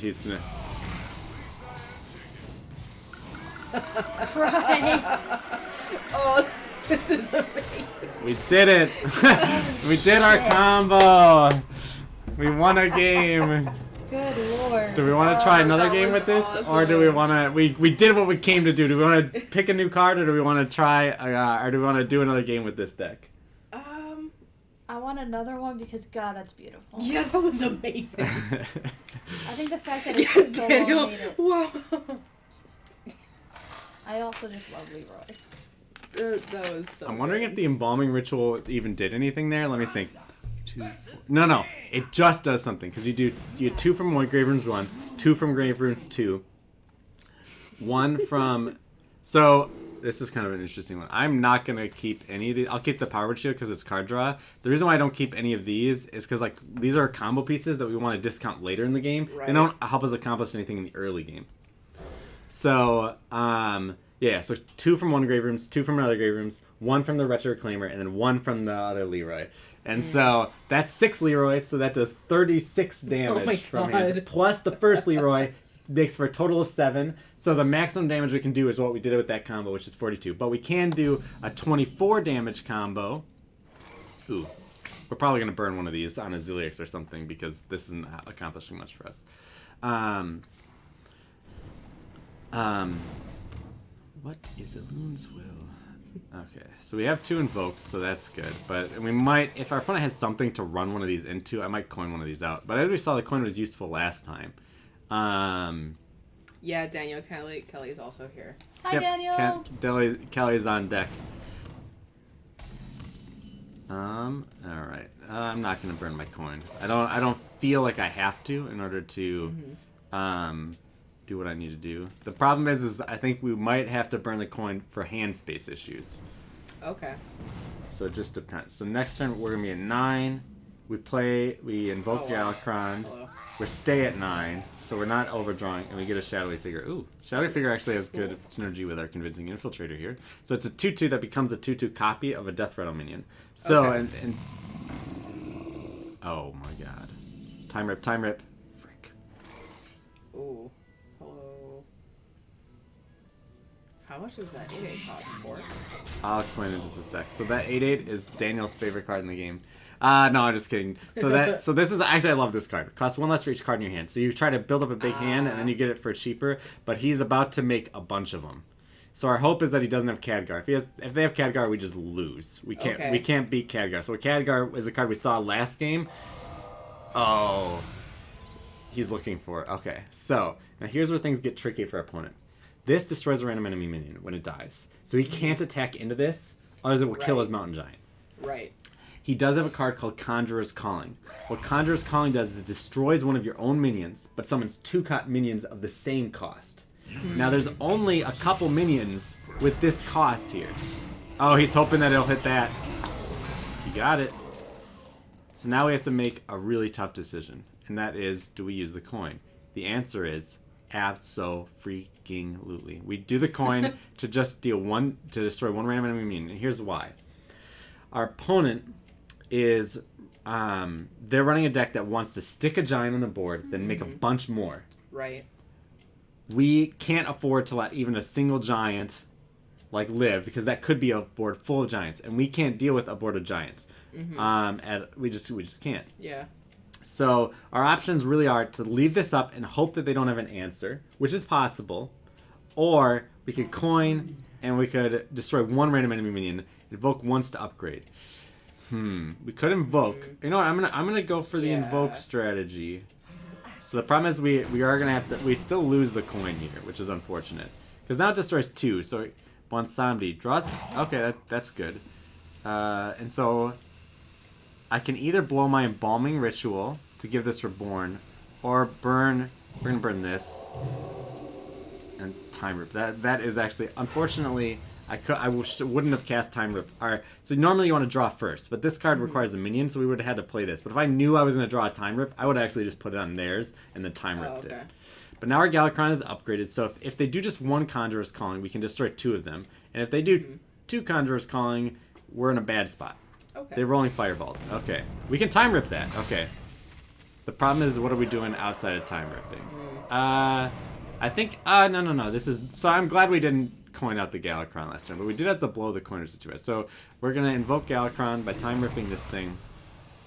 Oh, this is amazing. We did it! We did our combo! We won a game! Good lord. Do we want to try another that game was with this? awesome. Or do we want to... We did what we came to do. Do we want to pick a new card, or do we want to try... or do we want to do another game with this deck? I want another one because, God, that's beautiful. Yeah, that was amazing. I think the fact that it took so Daniel, long made it. wow. I also just love Leroy. That was so I'm wondering good. if the Embalming Ritual even did anything there. Let me think. 2, 4... No. It just does something. Because you get 2 from Grave Runes 1, 2 from Grave Runes 2, 1 from... So... This is kind of an interesting one. I'm not going to keep any of these. I'll keep the Power Shield because it's card draw. The reason why I don't keep any of these is because like these are combo pieces that we want to discount later in the game. Right. They don't help us accomplish anything in the early game. So, yeah. So 2 from one Grave Rooms, 2 from another Grave Rooms, 1 from the Retro Reclaimer, and then 1 from the other Leroy. And so that's 6 Leroys, so that does 36 damage from hands. Plus the first Leroy makes for a total of 7. So the maximum damage we can do is what we did with that combo, which is 42. But we can do a 24 damage combo. Ooh. We're probably going to burn one of these on a Zilix or something because this isn't accomplishing much for us. What is a Loon's Will? Okay, so we have 2 invokes, so that's good. But we might, if our opponent has something to run one of these into, I might coin one of these out. But as we saw, the coin was useful last time. Yeah, Daniel Kelly's also here. Hi, Daniel. Kelly's on deck. Alright. I'm not gonna burn my coin. I don't feel like I have to in order to do what I need to do. The problem is I think we might have to burn the coin for hand space issues. Okay. So it just depends. So next turn we're gonna be at 9. We invoke Galakron. Hello. We stay at 9, so we're not overdrawing, and we get a Shadowy Figure. Ooh, Shadowy Figure actually has good synergy with our Convincing Infiltrator here. So it's a 2/2 that becomes a 2/2 copy of a Death Rattle minion. So, okay. and oh my god. Time rip. Frick. Ooh. Hello. How much does that 8/8 cost for? I'll explain in just a sec. So that 8/8 is Daniel's favorite card in the game. No, I'm just kidding. So this is actually, I love this card. It costs 1 less for each card in your hand. So you try to build up a big hand and then you get it for cheaper. But he's about to make a bunch of them. So our hope is that he doesn't have Khadgar. If they have Khadgar, we just lose. We can't beat Khadgar. So Khadgar is a card we saw last game. Oh, he's looking for it. Okay, so now here's where things get tricky for our opponent. This destroys a random enemy minion when it dies. So he can't attack into this, otherwise it will kill his Mountain Giant. Right. He does have a card called Conjurer's Calling. What Conjurer's Calling does is it destroys one of your own minions, but summons 2 minions of the same cost. Now there's only a couple minions with this cost here. Oh, he's hoping that it'll hit that. He got it. So now we have to make a really tough decision, and that is, do we use the coin? The answer is abso-freaking-lutely. We do the coin to just to destroy one random enemy minion, and here's why. Our opponent is, they're running a deck that wants to stick a giant on the board, then make a bunch more. Right. We can't afford to let even a single giant live, because that could be a board full of giants, and we can't deal with a board of giants. We just can't. Yeah. So our options really are to leave this up and hope that they don't have an answer, which is possible, or we could coin and we could destroy one random enemy minion, invoke once to upgrade. We could invoke. You know what? I'm gonna go for the invoke strategy. So the problem is we are gonna have to. We still lose the coin here, which is unfortunate, because now it destroys 2. So Bonsamdi draws. Okay, that's good. And so I can either blow my embalming ritual to give this reborn, or burn. We're gonna burn this and time rip. That is actually, unfortunately, I wouldn't have cast time rip. Alright, so normally you want to draw first, but this card requires a minion, so we would have had to play this. But if I knew I was gonna draw a time rip, I would actually just put it on theirs and then time ripped it. But now our Galakron is upgraded, so if they do just one Conjurer's Calling, we can destroy 2 of them. And if they do 2 Conjurer's Calling, we're in a bad spot. Okay. They're rolling Firebolt. Okay. We can time rip that. Okay. The problem is, what are we doing outside of time ripping? I think, no. This is, so I'm glad we didn't coin out the Galakron last turn, but we did have to blow the coiners to it. So we're going to invoke Galakron by time ripping this thing.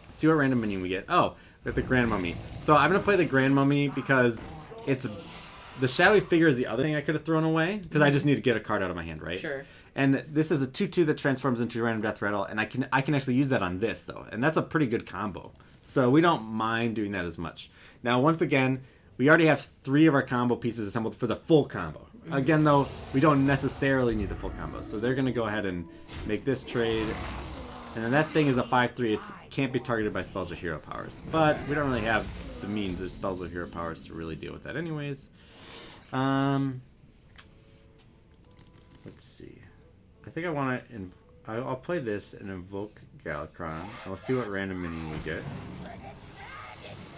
See what random minion we get. Oh, we have the Grand Mummy. So I'm going to play the Grand Mummy because it's, the Shadowy Figure is the other thing I could have thrown away, because I just need to get a card out of my hand, right? Sure. And this is a 2/2 that transforms into a random death rattle, and I can actually use that on this, though. And that's a pretty good combo. So we don't mind doing that as much. Now, once again, we already have 3 of our combo pieces assembled for the full combo. Again, though, we don't necessarily need the full combo. So they're going to go ahead and make this trade. And then that thing is a 5/3. It can't be targeted by spells or hero powers. But we don't really have the means of spells or hero powers to really deal with that anyways. Let's see. I think I want to... I'll play this and invoke Galakron. And we'll see what random minion we get.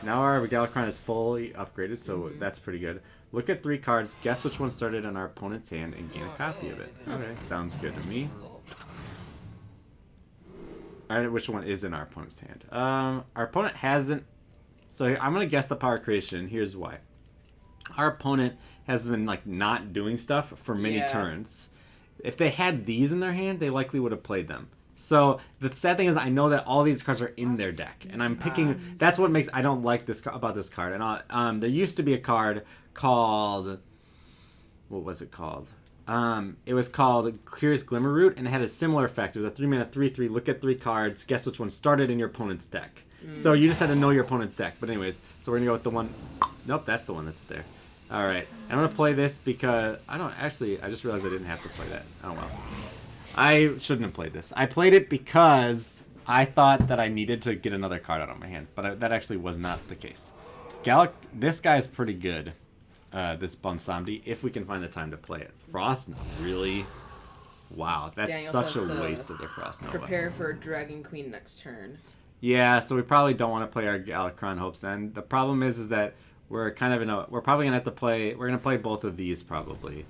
Now our Galakron is fully upgraded, so that's pretty good. Look at 3 cards, guess which one started in our opponent's hand, and gain a copy of it. Okay, sounds good to me. Alright, which one is in our opponent's hand? Our opponent hasn't... So I'm going to guess the power creation. Here's why. Our opponent has been not doing stuff for many turns. If they had these in their hand, they likely would have played them. So the sad thing is, I know that all these cards are in their deck, and I'm picking. That's what makes I don't like this about this card. And there used to be a card called, what was it called? It was called Curious Glimmerroot, and it had a similar effect. It was a 3-mana 3/3. Look at 3 cards. Guess which one started in your opponent's deck. So you just had to know your opponent's deck. But anyways, so we're gonna go with the one. Nope, that's the one that's there. All right, I'm gonna play this because I just realized I didn't have to play that. Oh well. I shouldn't have played this. I played it because I thought that I needed to get another card out of my hand, but that actually was not the case. This guy is pretty good, this Bonsamdi, if we can find the time to play it. Frost Nova, really? Wow, that's Daniel such says a waste of the Frost Nova. Prepare for Dragon Queen next turn. Yeah, so we probably don't want to play our Galakron Hopes, and the problem is that we're kind of in a... We're probably gonna have to play... We're gonna play both of these probably,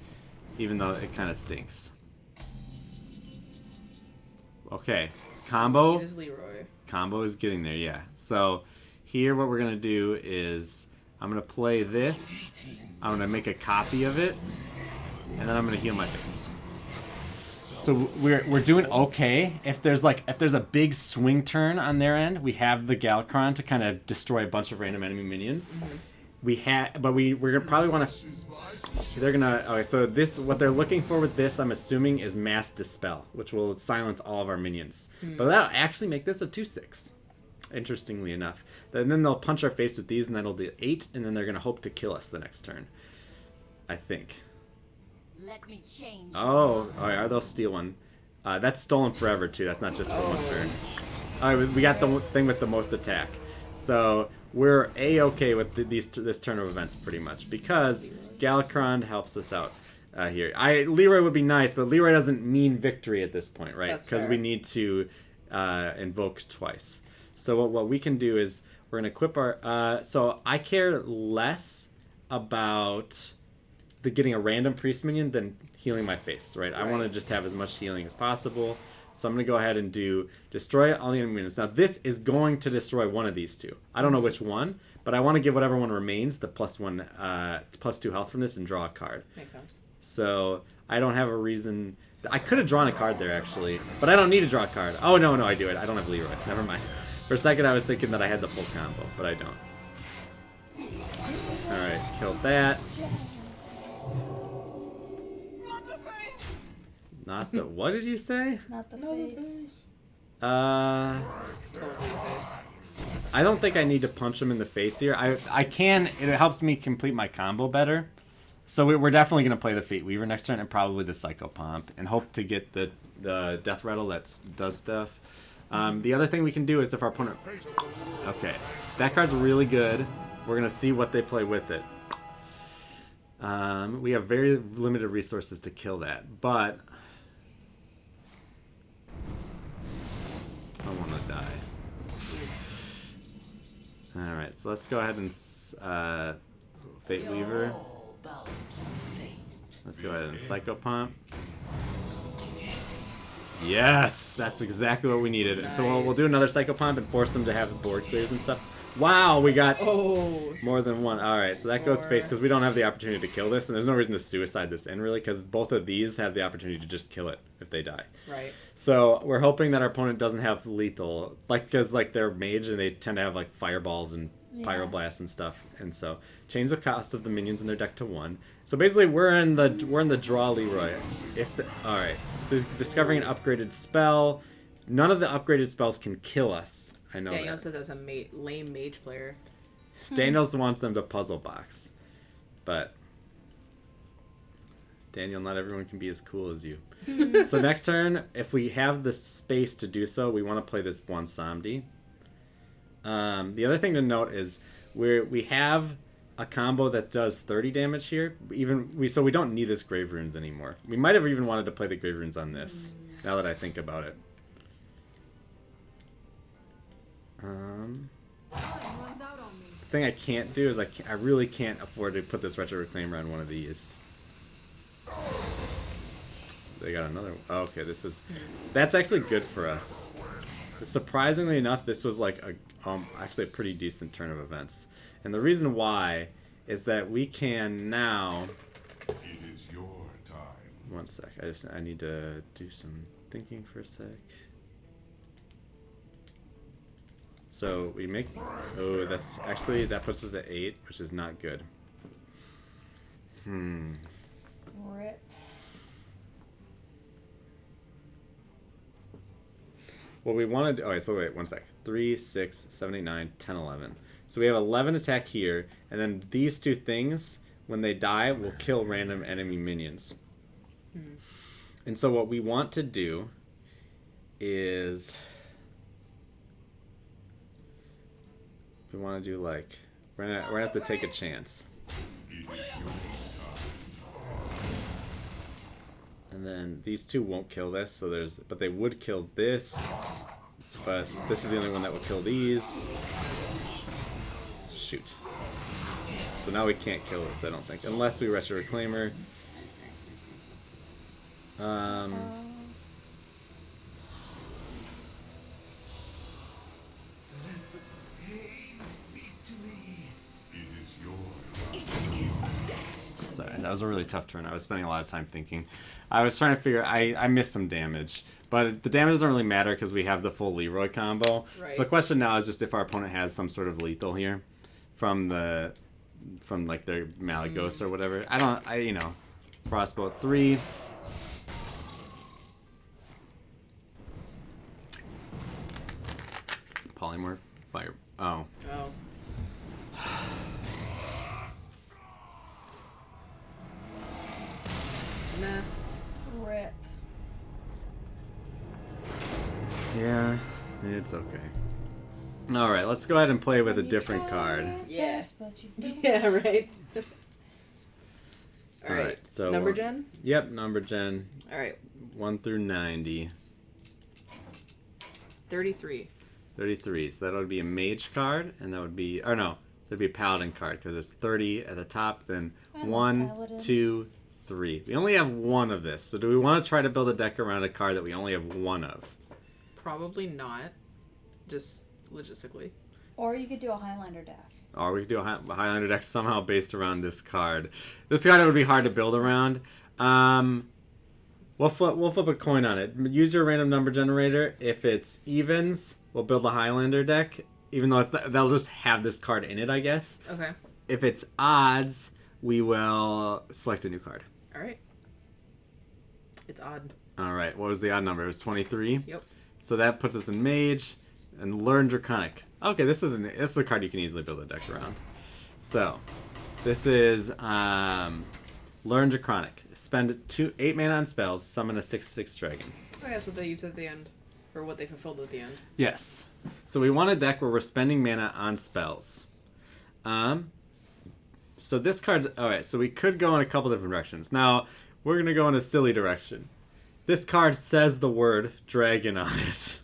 even though it kind of stinks. Okay, combo. It is Leroy. Combo is getting there, yeah. So here what we're going to do is I'm going to play this. I'm going to make a copy of it. And then I'm going to heal my face. So we're doing okay. If there's a big swing turn on their end, we have the Galakron to kind of destroy a bunch of random enemy minions. But we're gonna probably want to. They're gonna. Okay, so what they're looking for with this, I'm assuming, is Mass Dispel, which will silence all of our minions. But that'll actually make this a 2/6. Interestingly enough, and then they'll punch our face with these, and that'll do 8, and then they're gonna hope to kill us the next turn. I think. Let me change. Oh, alright, they'll steal one. That's stolen forever too. That's not just for one turn. Alright, we got the thing with the most attack. So we're A-okay with this turn of events pretty much because Galakron helps us out here. Leroy would be nice, but Leroy doesn't mean victory at this point, right? Because we need to invoke twice. So what we can do is we're going to equip our... so I care less about getting a random priest minion than healing my face, right? I want to just have as much healing as possible. So I'm going to go ahead and do destroy all the enemy minions. Now this is going to destroy one of these two. I don't know which one, but I want to give whatever one remains the +2 health from this and draw a card. Makes sense. So I don't have a reason... I could have drawn a card there, actually. But I don't need to draw a card. Oh, no, I do it. I don't have Leroy. Never mind. For a second, I was thinking that I had the full combo, but I don't. Alright, killed that. Not the... What did you say? Not the face. I don't think I need to punch him in the face here. I can... It helps me complete my combo better. So we're definitely going to play the Fate Weaver next turn and probably the Psychopomp and hope to get the Death Rattle that does stuff. The other thing we can do is if our opponent... Okay. That card's really good. We're going to see what they play with it. We have very limited resources to kill that, but... I want to die. Alright, so let's go ahead and Fate Weaver. Let's go ahead and Psychopomp. Yes! That's exactly what we needed. Nice. So we'll do another Psychopomp and force them to have board clears and stuff. Wow, we got more than one. Alright, so that goes face because we don't have the opportunity to kill this, and there's no reason to suicide this in, really, because both of these have the opportunity to just kill it if they die. Right. So we're hoping that our opponent doesn't have lethal, because they're mage and they tend to have like fireballs and pyroblasts and stuff, and so change the cost of the minions in their deck to 1. So basically, we're in the draw, Leroy. All right, so he's discovering an upgraded spell. None of the upgraded spells can kill us. I know Daniel that. says as a lame mage player. Daniel's wants them to puzzle box, but Daniel, not everyone can be as cool as you. So next turn, if we have the space to do so, we want to play this Bwonsamdi. The other thing to note is we have a combo that does 30 damage here. So we don't need this Grave Runes anymore. We might have even wanted to play the Grave Runes on this, now that I think about it. The thing I can't do is I really can't afford to put this Retro Reclaimer on one of these. They got another one. Oh, okay, that's actually good for us. Surprisingly enough, this was like actually a pretty decent turn of events. And the reason why is that we can now... It is your time. One sec. I need to do some thinking for a sec. So we make... Oh, that's actually... That puts us at 8, which is not good. Rip. What we want to do... Okay, so wait, one sec. 3, 6, 7, 8, 9, 10, 11. So we have 11 attack here, and then these two things, when they die, will kill random enemy minions. And so what we want to do is... We want to do like... We're gonna have to take a chance. And then these two won't kill this, so but they would kill this. But this is the only one that will kill these. Shoot. So now we can't kill this, I don't think. Unless we Retro Reclaimer. Sorry, that was a really tough turn. I was spending a lot of time thinking. I was trying to figure... I missed some damage. But the damage doesn't really matter because we have the full Leroy combo. Right. So the question now is just if our opponent has some sort of lethal here from like their Malagos or whatever. Frostbolt 3. Polymorph. Fire. Oh. Oh. Nah. Rip. Yeah, it's okay. Alright, let's go ahead and play with a different card. Yeah. But you don't. Yeah, right. Alright, so number gen? Yep, number gen. Alright. 1 through 90. 33. 33. So that would be a mage card, and that would be... Or no, that'd be a paladin card, because it's 30 at the top, then I love 1, paladins. 2, 3. We only have one of this. So do we want to try to build a deck around a card that we only have one of? Probably not. Just logistically. Or you could do a Highlander deck. Or we could do a Highlander deck somehow based around this card. This card would be hard to build around. We'll flip a coin on it. Use your random number generator. If it's evens, we'll build a Highlander deck. Even though they'll just have this card in it, I guess. Okay. If it's odds, we will select a new card. All right. It's odd. All right. What was the odd number? It was 23. Yep. So that puts us in Mage and Learn Draconic. Okay, this is a card you can easily build a deck around. So this is Learn Draconic. Spend 8 mana on spells. Summon a 6/6 dragon. Oh, that's what they used at the end, or what they fulfilled at the end. Yes. So we want a deck where we're spending mana on spells. So this card's... Alright, so we could go in a couple different directions. Now, we're going to go in a silly direction. This card says the word dragon on it.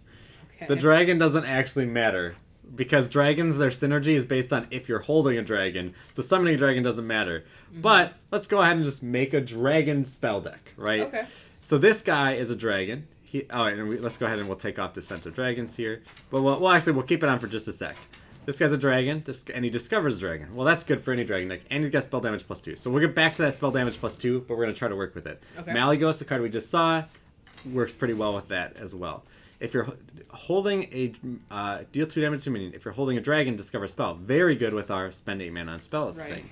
Okay. The dragon doesn't actually matter. Because dragons, their synergy is based on if you're holding a dragon. So summoning a dragon doesn't matter. Mm-hmm. But let's go ahead and just make a dragon spell deck, right? Okay. So this guy is a dragon. Let's go ahead and we'll take off Descent of Dragons here. But we'll keep it on for just a sec. This guy's a dragon, and he discovers a dragon. Well, that's good for any dragon deck, and he's got spell damage +2. So we'll get back to that spell damage +2, but we're going to try to work with it. Okay. Malygos, the card we just saw, works pretty well with that as well. If you're holding a... deal 2 damage to minion. If you're holding a dragon, discover a spell. Very good with our spend 8 mana on spells thing.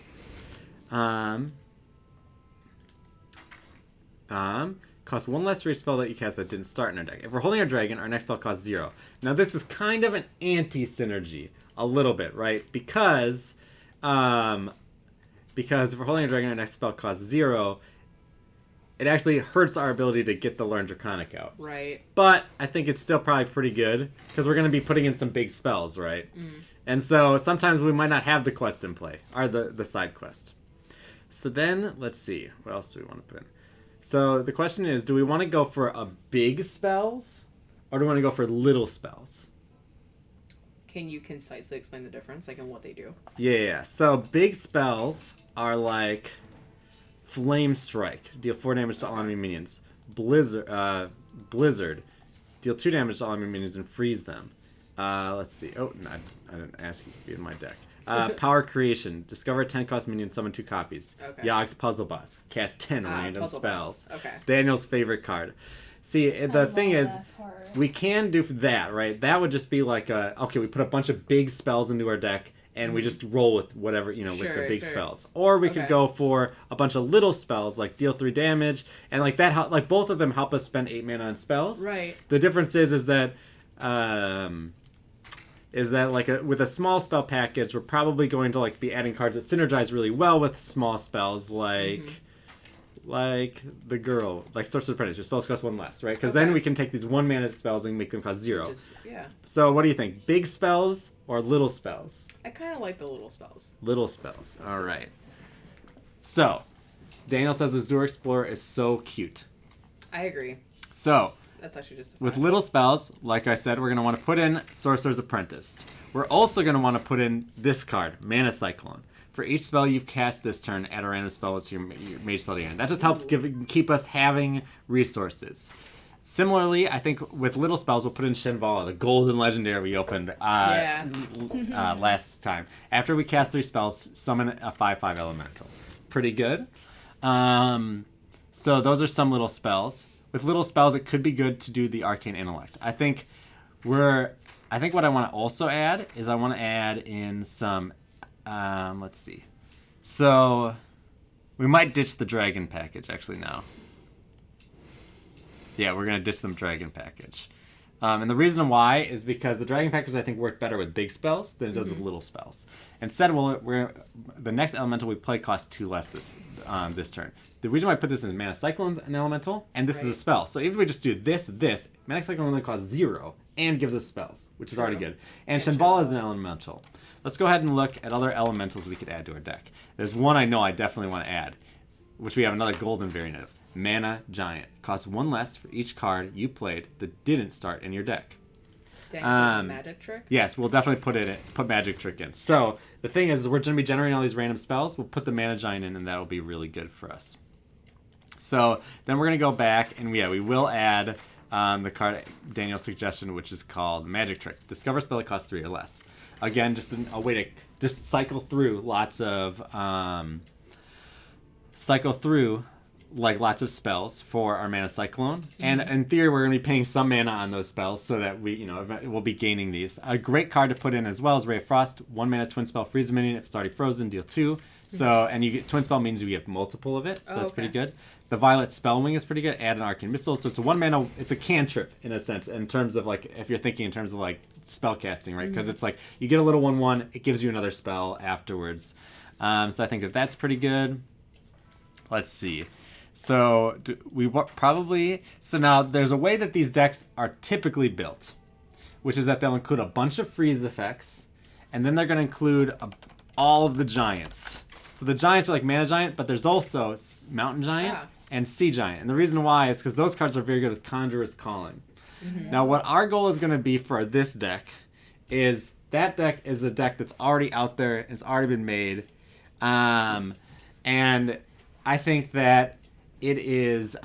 Costs 1 less for each spell that you cast that didn't start in our deck. If we're holding a dragon, our next spell costs 0. Now this is kind of an anti-synergy. A little bit, right? Because if we're holding a dragon, our next spell costs 0, it actually hurts our ability to get the Learn Draconic out. Right. But I think it's still probably pretty good, because we're going to be putting in some big spells, right? And so sometimes we might not have the quest in play, or the side quest. So then, let's see. What else do we want to put in? So the question is, do we want to go for a big spells, or do we want to go for little spells? Can you concisely explain the difference, like in what they do? Yeah. So big spells are like Flame Strike, deal 4 damage to all enemy minions. Blizzard, deal 2 damage to all enemy minions and freeze them. Let's see. Oh, no, I didn't ask you to be in my deck. Power Creation, discover a 10-cost minion, summon 2 copies. Okay. Yog's Puzzle Boss, cast 10 random Puzzle spells. Boss. Okay. Daniel's favorite card. See, the thing is, that card. we can do that, right? That would just be like okay, we put a bunch of big spells into our deck, and we just roll with whatever, with the big spells. Or we could go for a bunch of little spells, like deal 3 damage, and like that, like both of them help us spend 8 mana on spells. Right. The difference is that like with a small spell package, we're probably going to like be adding cards that synergize really well with small spells, like the girl, like Sorcerer's Apprentice. Your spells cost 1 less, right? Because then we can take these 1 mana spells and make them cost 0. Yeah. So what do you think? Big spells or little spells? I kind of like the little spells. Little spells. All right. So, Daniel says Azure Explorer is so cute. I agree. So, That's actually just with little spells, like I said, we're going to want to put in Sorcerer's Apprentice. We're also going to want to put in this card, Mana Cyclone. For each spell you've cast this turn, add a random spell to your mage spell to your hand. That just helps keep us having resources. Similarly, I think with little spells, we'll put in Shenvala, the golden legendary we opened last time. After we cast 3 spells, summon a 5/5 elemental. Pretty good. So those are some little spells. With little spells, it could be good to do the Arcane Intellect. I think what I want to also add is I want to add in some... let's see. So, we might ditch the dragon package, actually, now. Yeah, we're going to ditch the dragon package. And the reason why is because the dragon package, I think, worked better with big spells than it does with little spells. Instead, the next elemental we play costs 2 less this turn. The reason why I put this in Mana Cyclone's an elemental, and this is a spell. So even if we just do this, Mana Cyclone only costs 0 and gives us spells, which is already good. And Shenvala is an elemental. Let's go ahead and look at other elementals we could add to our deck. There's one I know I definitely want to add, which we have another golden variant of. Mana Giant. Costs 1 less for each card you played that didn't start in your deck. Daniel says a magic trick. Yes, we'll definitely put magic trick in. So the thing is, we're going to be generating all these random spells. We'll put the mana giant in, and that'll be really good for us. So then we're going to go back, and we will add the card Daniel's suggestion, which is called magic trick. Discover a spell that costs 3 or less. Again, just a way to just cycle through lots of lots of spells for our mana cyclone. And in theory, we're going to be paying some mana on those spells so that we'll be gaining these. A great card to put in as well is Ray of Frost. 1 mana twin spell, freeze a minion. If it's already frozen, deal 2. So, and you get twin spell means you get multiple of it. So that's pretty good. The Violet Spellwing is pretty good. Add an Arcane Missile. So it's a 1 mana, it's a cantrip in a sense, in terms of like, if you're thinking in terms of like spell casting, right? Because it's like, you get a little 1/1, it gives you another spell afterwards. So I think that's pretty good. Let's see. So so now there's a way that these decks are typically built, which is that they'll include a bunch of freeze effects, and then they're going to include all of the giants. So the giants are like Mana Giant, but there's also Mountain Giant and Sea Giant. And the reason why is because those cards are very good with Conjurer's Calling. Now what our goal is going to be for this deck is that deck is a deck that's already out there, it's already been made. And I think that it is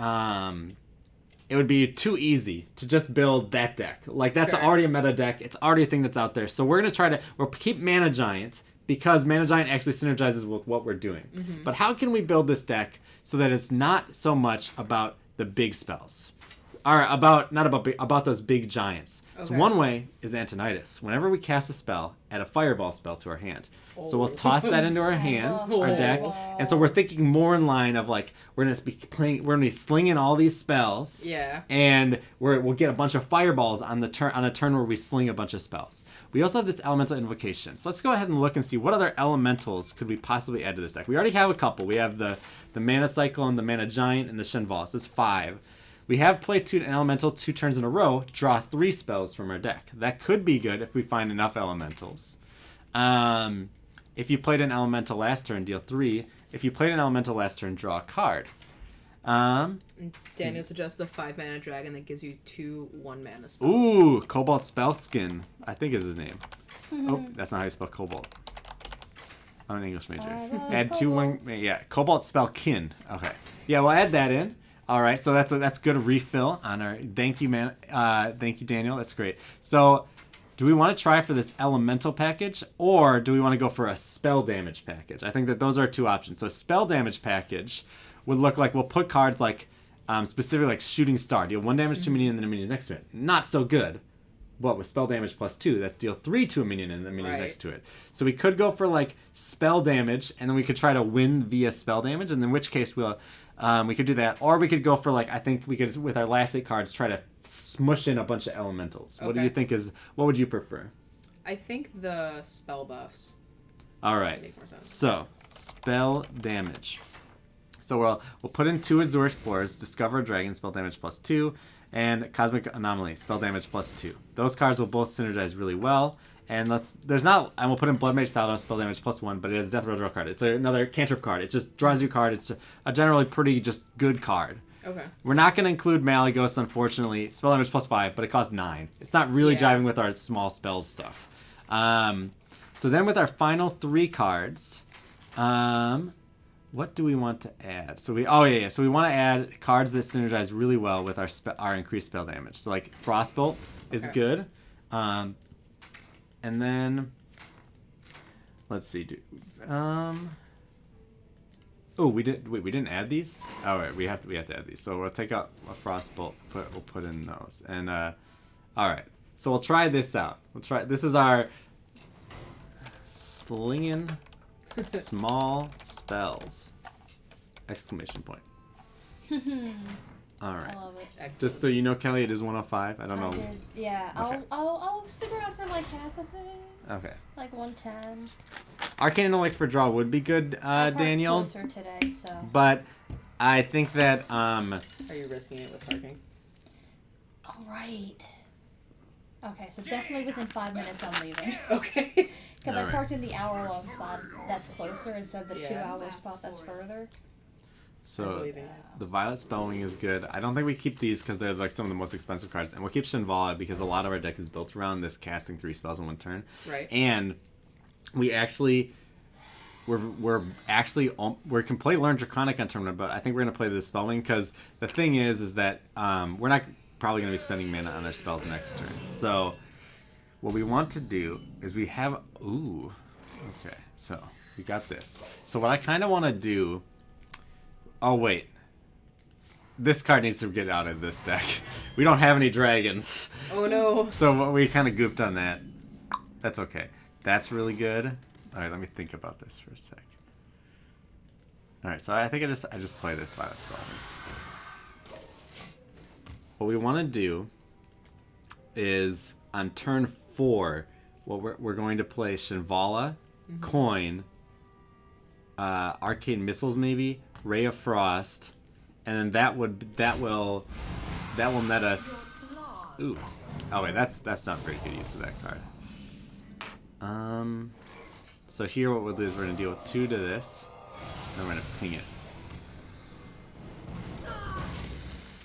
it would be too easy to just build that deck. Like that's already a meta deck. It's already a thing that's out there. So we're gonna we'll keep Mana Giant because Mana Giant actually synergizes with what we're doing. But how can we build this deck so that it's not so much about the big spells, or about those big giants? So one way is Antonidas. Whenever we cast a spell, add a fireball spell to our hand. So we'll toss that into our hand, our deck, and so we're thinking more in line of like we're gonna be slinging all these spells, and we'll get a bunch of fireballs on a turn where we sling a bunch of spells. We also have this elemental invocation. So let's go ahead and look and see what other elementals could we possibly add to this deck. We already have a couple. We have the Mana Cyclone, the Mana Giant, and the Shenval. So that's 5. We have played an elemental 2 turns in a row, draw 3 spells from our deck. That could be good if we find enough elementals. If you played an elemental last turn, deal 3. If you played an elemental last turn, draw a card. Daniel suggests the 5 mana dragon that gives you 2 1-mana spells. Ooh, Cobalt Spellskin, I think is his name. Oh, that's not how you spell Cobalt. I'm an English major. Add 2 1. Yeah, Cobalt Spellkin. Okay. Yeah, we'll add that in. All right, so that's good refill on our. Thank you, man. Thank you, Daniel. That's great. So, do we want to try for this elemental package, or do we want to go for a spell damage package? I think that those are 2 options. So, spell damage package would look like we'll put cards like specifically like Shooting Star, deal 1 damage to a minion and then a minion next to it. Not so good. What with spell damage plus 2? That's deal 3 to a minion and the minion next to it. So we could go for like spell damage, and then we could try to win via spell damage, and in which case we could do that, or we could go for like I think we could with our last 8 cards try to smush in a bunch of elementals. What do you think what would you prefer? I think the spell buffs. All right. Make more sense. So spell damage. So we'll put in 2 Azure Explorers, Discover a Dragon, spell damage plus 2, and Cosmic Anomaly, spell damage plus 2. Those cards will both synergize really well. And we'll put in Blood Mage Saladin, spell damage plus 1, but it is Death Row draw card. It's another cantrip card. It just draws you a card. It's a generally pretty just good card. Okay. We're not going to include Malygos, unfortunately. Spell damage plus 5, but it costs 9. It's not really jiving with our small spells stuff. So then with our final 3 cards, what do we want to add? So we want to add cards that synergize really well with our increased spell damage. So like Frostbolt is good. And then let's see. We didn't add these. Oh right, we have to add these. So we'll take out a Frostbolt. We'll put in those. And all right. So we'll try this out. This is our slinging small spells! Exclamation point. All right. I love it. Excellent. Just so you know, Kelly, it is 105. I don't know. Yeah, Okay. I'll stick around for like half a thing. Okay. Like 110. Arcane Intellect for draw would be good, I'm Daniel. closer today, so. But I think that Are you risking it with parking? All right. Okay, so definitely within 5 minutes I'm leaving. Okay. Because All I right. parked in the hour-long spot that's closer instead of the 2-hour spot that's further. So believe it. the Violet Spellwing is good. I don't think we keep these because they're like some of the most expensive cards. And we'll keep Shinvala because a lot of our deck is built around this casting 3 spells in one turn. Right. And we actually... we can play Learn Draconic on tournament, but I think we're gonna play this Spellwing because the thing is that we're not probably gonna be spending mana on our spells next turn. So what we want to do is we have okay, so we got this. So what I kind of want to do. Oh wait, this card needs to get out of this deck. We don't have any dragons. Oh no. So we kind of goofed on that. That's okay. That's really good. All right, let me think about this for a sec. All right, so I think I just play this Violet Spellwing. What we want to do is on turn 4, what we're going to play Shinvala, Coin, Arcane Missiles maybe, Ray of Frost, and then that will net us. Ooh, oh wait, that's not very good use of that card. So here what we'll do is we're going to deal with 2 to this, and we're going to ping it.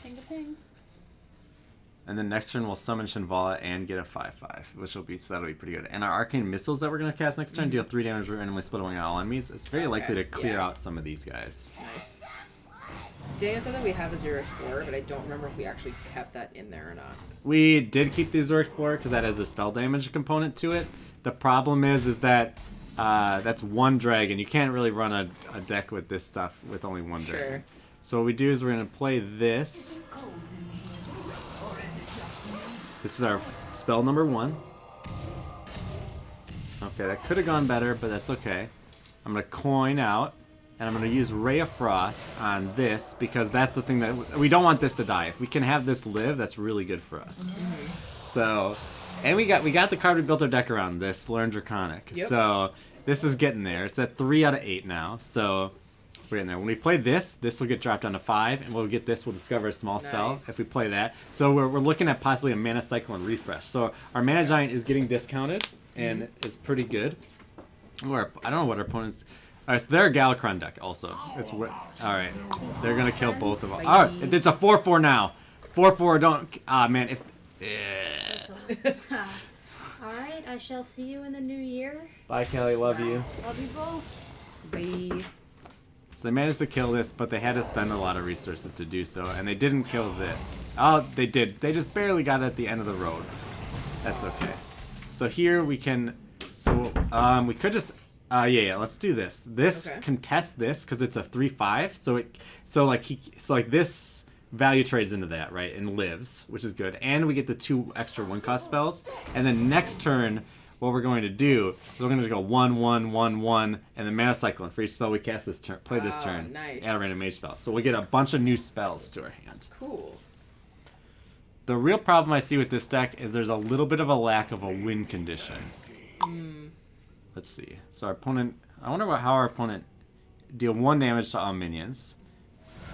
Ping a ping. And then next turn we'll summon Shinvala and get a 5/5, so that'll be pretty good. And our Arcane Missiles that we're going to cast next turn deal 3 damage randomly split among all enemies. It's very likely to clear out some of these guys. Nice. Daniel said that we have a Zero Explorer, but I don't remember if we actually kept that in there or not. We did keep the Azure Explorer because that has a spell damage component to it. The problem is that that's 1 dragon. You can't really run a deck with this stuff with only 1 dragon. Sure. So what we do is we're going to play this. This is our spell number 1. Okay, that could have gone better, but that's okay. I'm going to coin out, and I'm going to use Ray of Frost on this because that's the thing that we don't want this to die. If we can have this live, that's really good for us. So, and we got the card we built our deck around, this Learn Draconic. Yep. So this is getting there. It's at 3 out of 8 now. So we're in there. When we play this will get dropped down to 5, and we'll get this. We'll discover a small spell if we play that. So we're looking at possibly a mana cycle and refresh. So our mana giant is getting discounted, and it's pretty good. Or I don't know what our opponents. All right, so they're a Galakron deck also. All right, they're gonna kill both of them. All right, it's a 4/4 now. 4/4. Don't. Man, if. Alright, I shall see you in the new year. Bye, Kelly. Love you. Love you both. Bye. So they managed to kill this, but they had to spend a lot of resources to do so, and they didn't kill this. Oh, they did. They just barely got it at the end of the road. That's okay. So here we can. So we could just. Yeah. Let's do this. This contests this because it's a 3/5. So this value trades into that, right, and lives, which is good. And we get the 2 extra 1-cost spells. And then next turn, what we're going to do is we're going to go 1/1/1/1, and then mana cycle. And for each spell we cast this turn, play this turn, nice. add a random mage spell. So we get a bunch of new spells to our hand. Cool. The real problem I see with this deck is there's a little bit of a lack of a win condition. Let's see. So our opponent, I wonder how our opponent deal 1 damage to all minions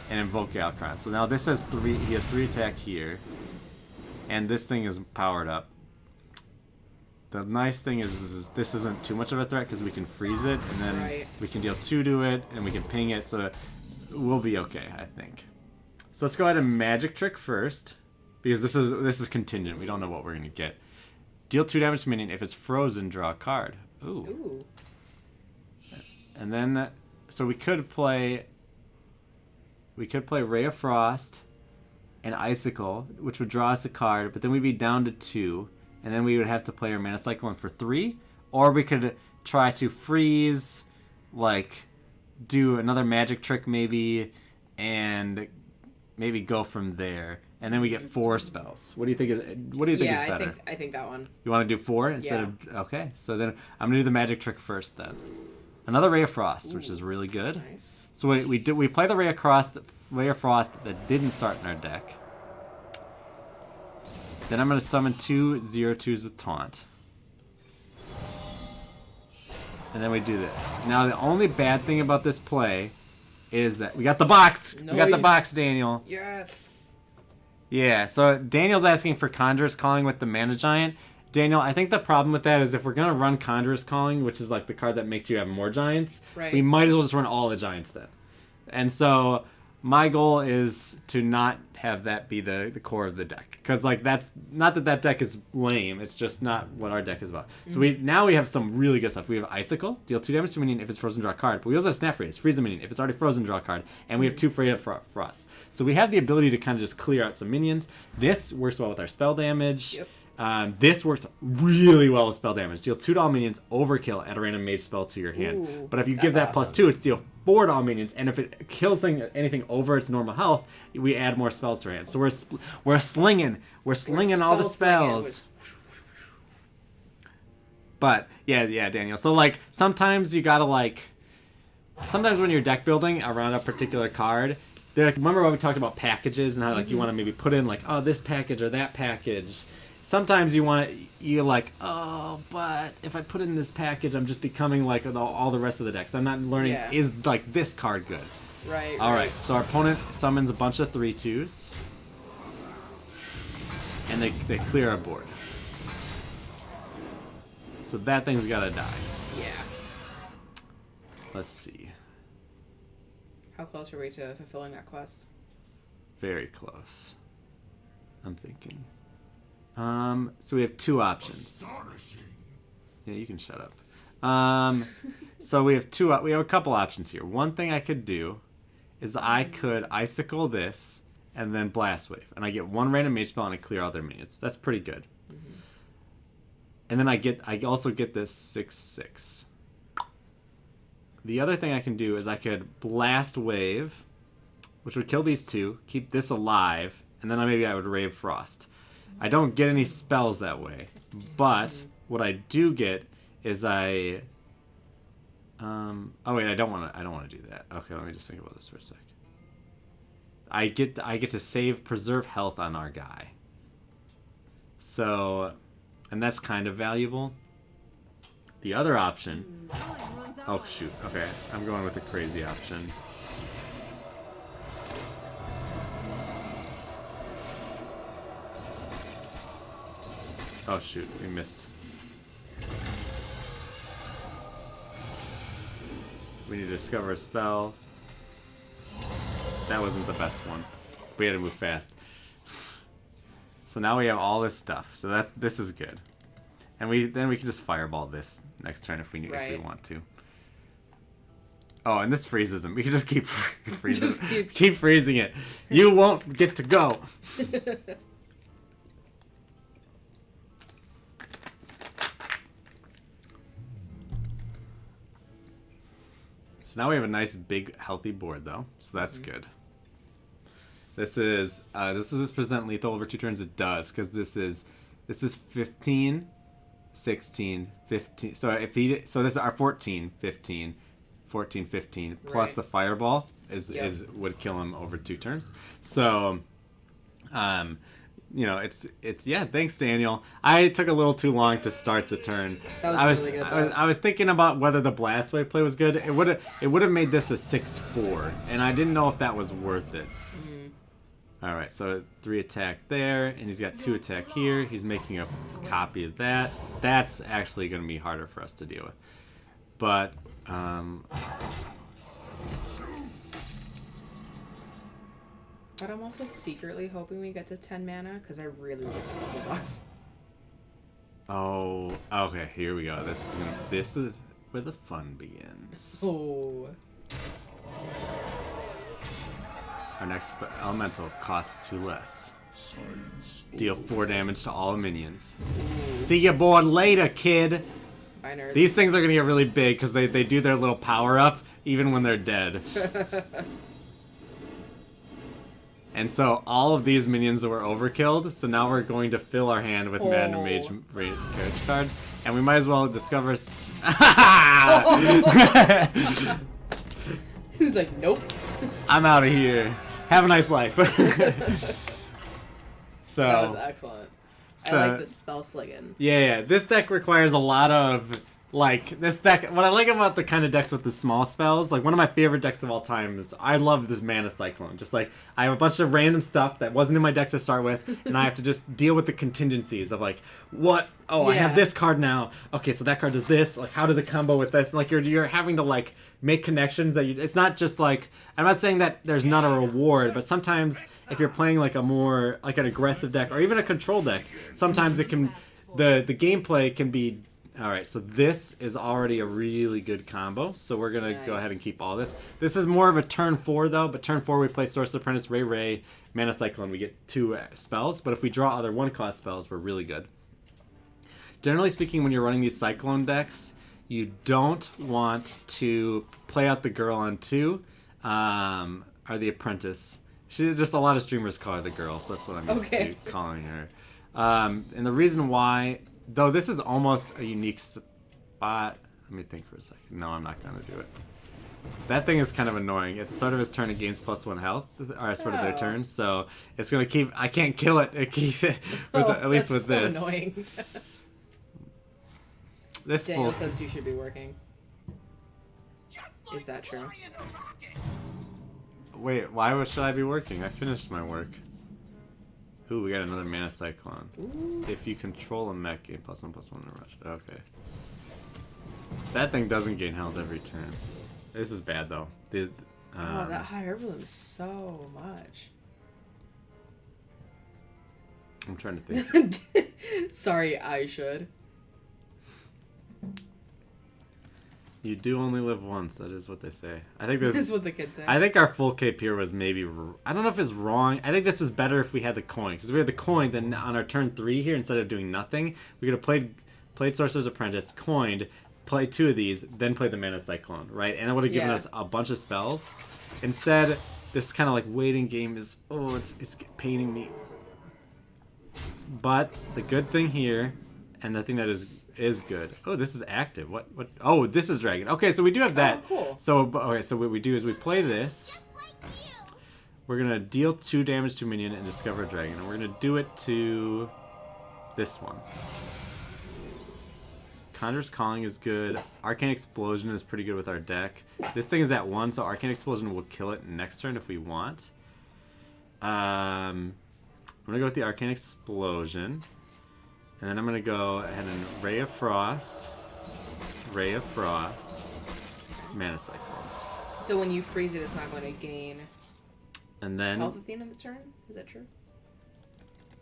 and invoke Galakron. So now this has 3. He has 3 attack here, and this thing is powered up. The nice thing is this isn't too much of a threat because we can freeze it, and then we can deal 2 to it, and we can ping it. So we'll be okay, I think. So let's go ahead and Magic Trick first, because this is contingent. We don't know what we're gonna get. Deal 2 damage to minion. If it's frozen, draw a card. Ooh. And then, so we could play Ray of Frost and Icicle, which would draw us a card, but then we'd be down to 2, and then we would have to play our Mana Cycle in for 3, or we could try to freeze, like, do another Magic Trick maybe, and maybe go from there. And then we get 4 spells. What do you think is better? I think that one. You want to do 4 instead of... Okay, so then I'm going to do the Magic Trick first then. Another Ray of Frost, which is really good. Nice. So we play the Ray of Frost that didn't start in our deck. Then I'm going to summon 2 0/2s with Taunt. And then we do this. Now the only bad thing about this play is that we got the box! Nice. We got the box, Daniel. Yes. Yeah, so Daniel's asking for Conjurer's Calling with the Mana Giant. Daniel, I think the problem with that is if we're going to run Conjurer's Calling, which is like the card that makes you have more giants, we might as well just run all the giants then. And so my goal is to not have that be the core of the deck, because like that's not that deck is lame, it's just not what our deck is about. So we have some really good stuff. We have Icicle, deal 2 damage to minion if it's frozen, draw a card, but we also have Snap Freeze, freeze a minion if it's already frozen, draw a card, and we have 2 Freya for us. So we have the ability to kind of just clear out some minions. This works well with our spell damage. Yep. This works really well with spell damage. Deal 2 to all minions, overkill, add a random mage spell to your hand. Ooh, but if you give that that's plus awesome. 2, it's deal 4 to all minions, and if it kills anything over its normal health, we add more spells to our hand. So we're slinging all the spells. But yeah, Daniel. So like sometimes you gotta sometimes when you're deck building around a particular card, remember when we talked about packages and how you want to maybe put in this package or that package. Sometimes you're like, oh, but if I put in this package, I'm just becoming like all the rest of the decks. I'm not learning, is this card good? Right. All right, so our opponent summons a bunch of 3/2s, and they clear our board. So that thing's gotta die. Yeah. Let's see. How close are we to fulfilling that quest? Very close. I'm thinking. So we have 2 options. Yeah, you can shut up. So we have we have a couple options here. One thing I could do is I could Icicle this and then Blast Wave, and I get 1 random mage spell and I clear all their minions. That's pretty good. And then I also get this 6/6. The other thing I can do is I could Blast Wave, which would kill these 2, keep this alive, and then maybe I would Rave Frost. I don't get any spells that way, but what I do get is oh wait, I don't want to do that. Okay, let me just think about this for a sec. I get to preserve health on our guy. So, and that's kind of valuable. The other option. Oh shoot. Okay, I'm going with the crazy option. Oh shoot, we missed. We need to discover a spell. That wasn't the best one. We had to move fast. So now we have all this stuff. So this is good. And then we can just fireball this next turn if we want to. Oh, and this freezes him. We can just keep freezing. Keep freezing it. You won't get to go. So now we have a nice big healthy board though, so that's good. This is present lethal over 2 turns. It does, because this is 15, 16, 15. So this is our 14, 15, 14, 15 plus the fireball would kill him over 2 turns. So, it's thanks Daniel. I took a little too long to start the turn. That was really good. I was thinking about whether the blast wave play was good. It would have made this a 6/4, and I didn't know if that was worth it. All right, so 3 attack there, and he's got 2 attack here. He's making a copy of that. That's actually going to be harder for us to deal with. But But I'm also secretly hoping we get to 10 mana, because I really like the box. Oh, okay, here we go. This is where the fun begins. Oh. Our next elemental costs 2 less. Deal 4 damage to all minions. See ya board later, kid! Bye, nerds. These things are gonna get really big because they do their little power up even when they're dead. And so all of these minions were overkilled, so now we're going to fill our hand with random mage carriage cards, and we might as well discover. He's like, nope. I'm out of here. Have a nice life. So That was excellent. So, I like the spell slinging. Yeah. This deck requires a lot of Like, this deck, what I like about the kind of decks with the small spells, like, one of my favorite decks of all time is, I love this Mana Cyclone. Just like, I have a bunch of random stuff that wasn't in my deck to start with, and I have to just deal with the contingencies of, like, what? Oh, I have Yeah. this card now. Okay, so that card does this. Like, how does it combo with this? And, like, you're having to, like, make connections that it's not just, like, I'm not saying that there's not a reward, but sometimes if you're playing, like, a more, like, an aggressive deck, or even a control deck, sometimes it can, the gameplay can be. Alright, so this is already a really good combo, so we're going to go ahead and keep all this. This is more of a turn 4, though, but turn 4 we play Sorcerer's Apprentice, Ray, Mana Cyclone, we get 2 spells, but if we draw other 1-cost spells, we're really good. Generally speaking, when you're running these Cyclone decks, you don't want to play out the girl on 2, or the Apprentice. Just a lot of streamers call her the girl, so that's what I'm used to calling her. And the reason why... Though this is almost a unique spot. Let me think for a second. No, I'm not going to do it. That thing is kind of annoying. At the start of his turn, it gains +1 health. Or at the start of their turn. So it's going to keep... I can't kill it. It keeps it at least with this. Annoying. This Daniel says you should be working. Is that true? Wait, why should I be working? I finished my work. Ooh, we got another Mana Cyclone. Ooh. If you control a mech, gain +1/+1 in a rush. Okay. That thing doesn't gain health every turn. This is bad, though. Oh, that high herbalism is so much. I'm trying to think. Sorry, I should. You do only live once. That is what they say. I think this is what the kids say. I think our full cape here was maybe... I don't know if it's wrong. I think this was better if we had the coin. Because if we had the coin, then on our turn 3 here, instead of doing nothing, we could have played Sorcerer's Apprentice, coined, played 2 of these, then played the Mana Cyclone, right? And it would have given us a bunch of spells. Instead, this kind of like waiting game is... Oh, it's paining me. But the good thing here, and the thing that is good. Oh, this is active. What? Oh, this is dragon. Okay, so we do have that. Oh, cool. So what we do is we play this. We're gonna deal 2 damage to a minion and discover a dragon, and we're gonna do it to this one. Conjurer's Calling is good. Arcane Explosion is pretty good with our deck. This thing is at 1, so Arcane Explosion will kill it next turn if we want. I'm gonna go with the Arcane Explosion. And then I'm going to go ahead and Ray of Frost, Mana Cyclone. So when you freeze it, it's not going to gain And then health at the end of the turn? Is that true?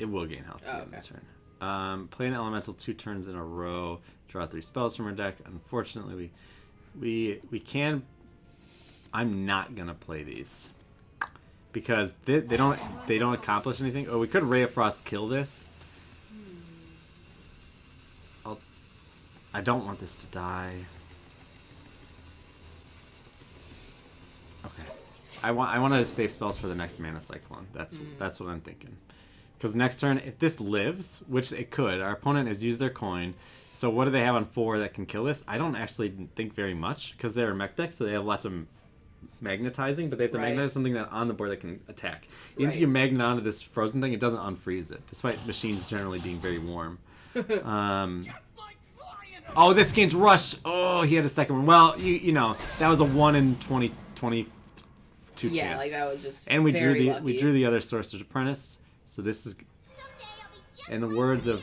it will gain health at the end of the turn. Play an elemental 2 turns in a row, draw 3 spells from our deck. Unfortunately, we can... I'm not going to play these. Because they don't accomplish anything. Oh, we could Ray of Frost kill this. I don't want this to die. Okay. I want to save spells for the next Mana Cyclone. That's what I'm thinking. Because next turn, if this lives, which it could, our opponent has used their coin. So what do they have on 4 that can kill this? I don't actually think very much, because they're a mech deck, so they have lots of magnetizing, but they have to magnetize something that on the board that can attack. Even if you magnet onto this frozen thing, it doesn't unfreeze it, despite machines generally being very warm. Oh, this game's rushed. Oh, he had a second one. Well, you know, that was a 1 in 22 chance. Yeah, like that was just and we very drew the other Sorcerer's Apprentice. So this is in the words of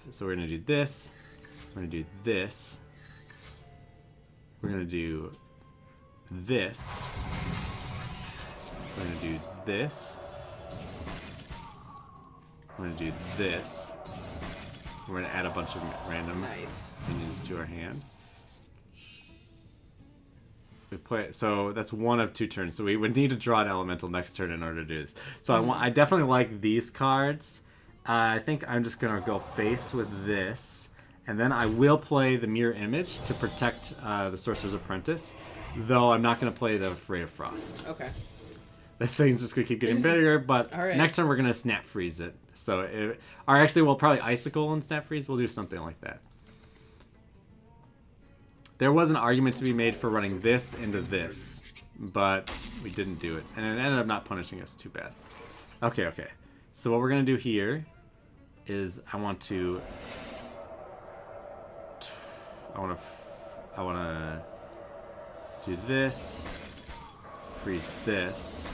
so we're gonna do this. We're gonna do this. We're gonna do this. We're gonna do this. We're gonna do this. We're going to add a bunch of random minions to our hand. We play, so that's 1 of 2 turns. So we would need to draw an elemental next turn in order to do this. So I definitely like these cards. I think I'm just going to go face with this. And then I will play the Mirror Image to protect the Sorcerer's Apprentice. Though I'm not going to play the Ray of Frost. Okay. This thing's just going to keep getting bigger, but next time we're going to Snap Freeze it. So, we'll probably Icicle and Snap Freeze. We'll do something like that. There was an argument to be made for running this into this, but we didn't do it. And it ended up not punishing us too bad. Okay. So what we're going to do here is I want to I wanna do this. Freeze this.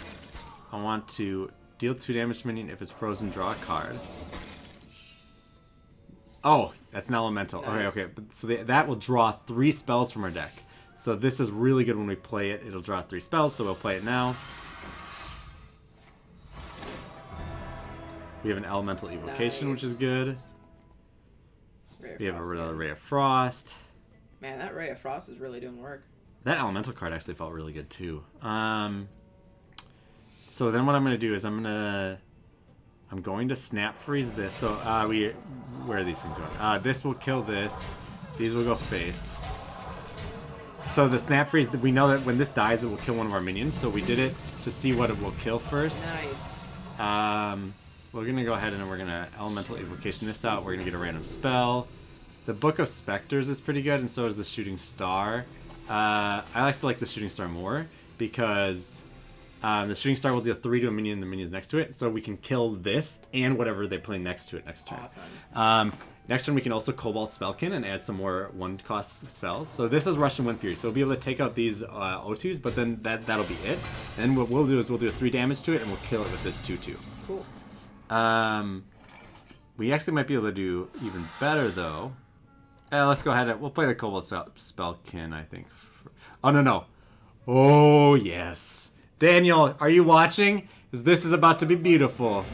I want to deal 2 damage to minion if it's frozen. Draw a card. Oh, that's an elemental. Nice. Okay. But, so that will draw 3 spells from our deck. So this is really good when we play it. It'll draw 3 spells, so we'll play it now. We have an elemental evocation, which is good. We have another Ray of Frost. Man, that Ray of Frost is really doing work. That elemental card actually felt really good too. So then what I'm gonna do is I'm going to snap freeze this. So where are these things going? This will kill this. These will go face. So the snap freeze, we know that when this dies, it will kill one of our minions. So we did it to see what it will kill first. Nice. We're gonna go ahead and we're gonna elemental evocation this out. We're gonna get a random spell. The Book of Specters is pretty good, and so is the Shooting Star. I actually like the Shooting Star more because the Shooting Star will deal 3 to a minion and the minions next to it, so we can kill this and whatever they play next to it next turn. Awesome. Next turn we can also Cobalt Spellkin and add some more 1-cost spells. So this is Russian Wind Fury, so we'll be able to take out these O2s, but then that'll be it. And what we'll do is we'll do 3 damage to it and we'll kill it with this 2/2. Cool. We actually might be able to do even better though. Let's go ahead and we'll play the Cobalt Spellkin, I think. Oh no. Oh yes. Daniel, are you watching? Because this is about to be beautiful.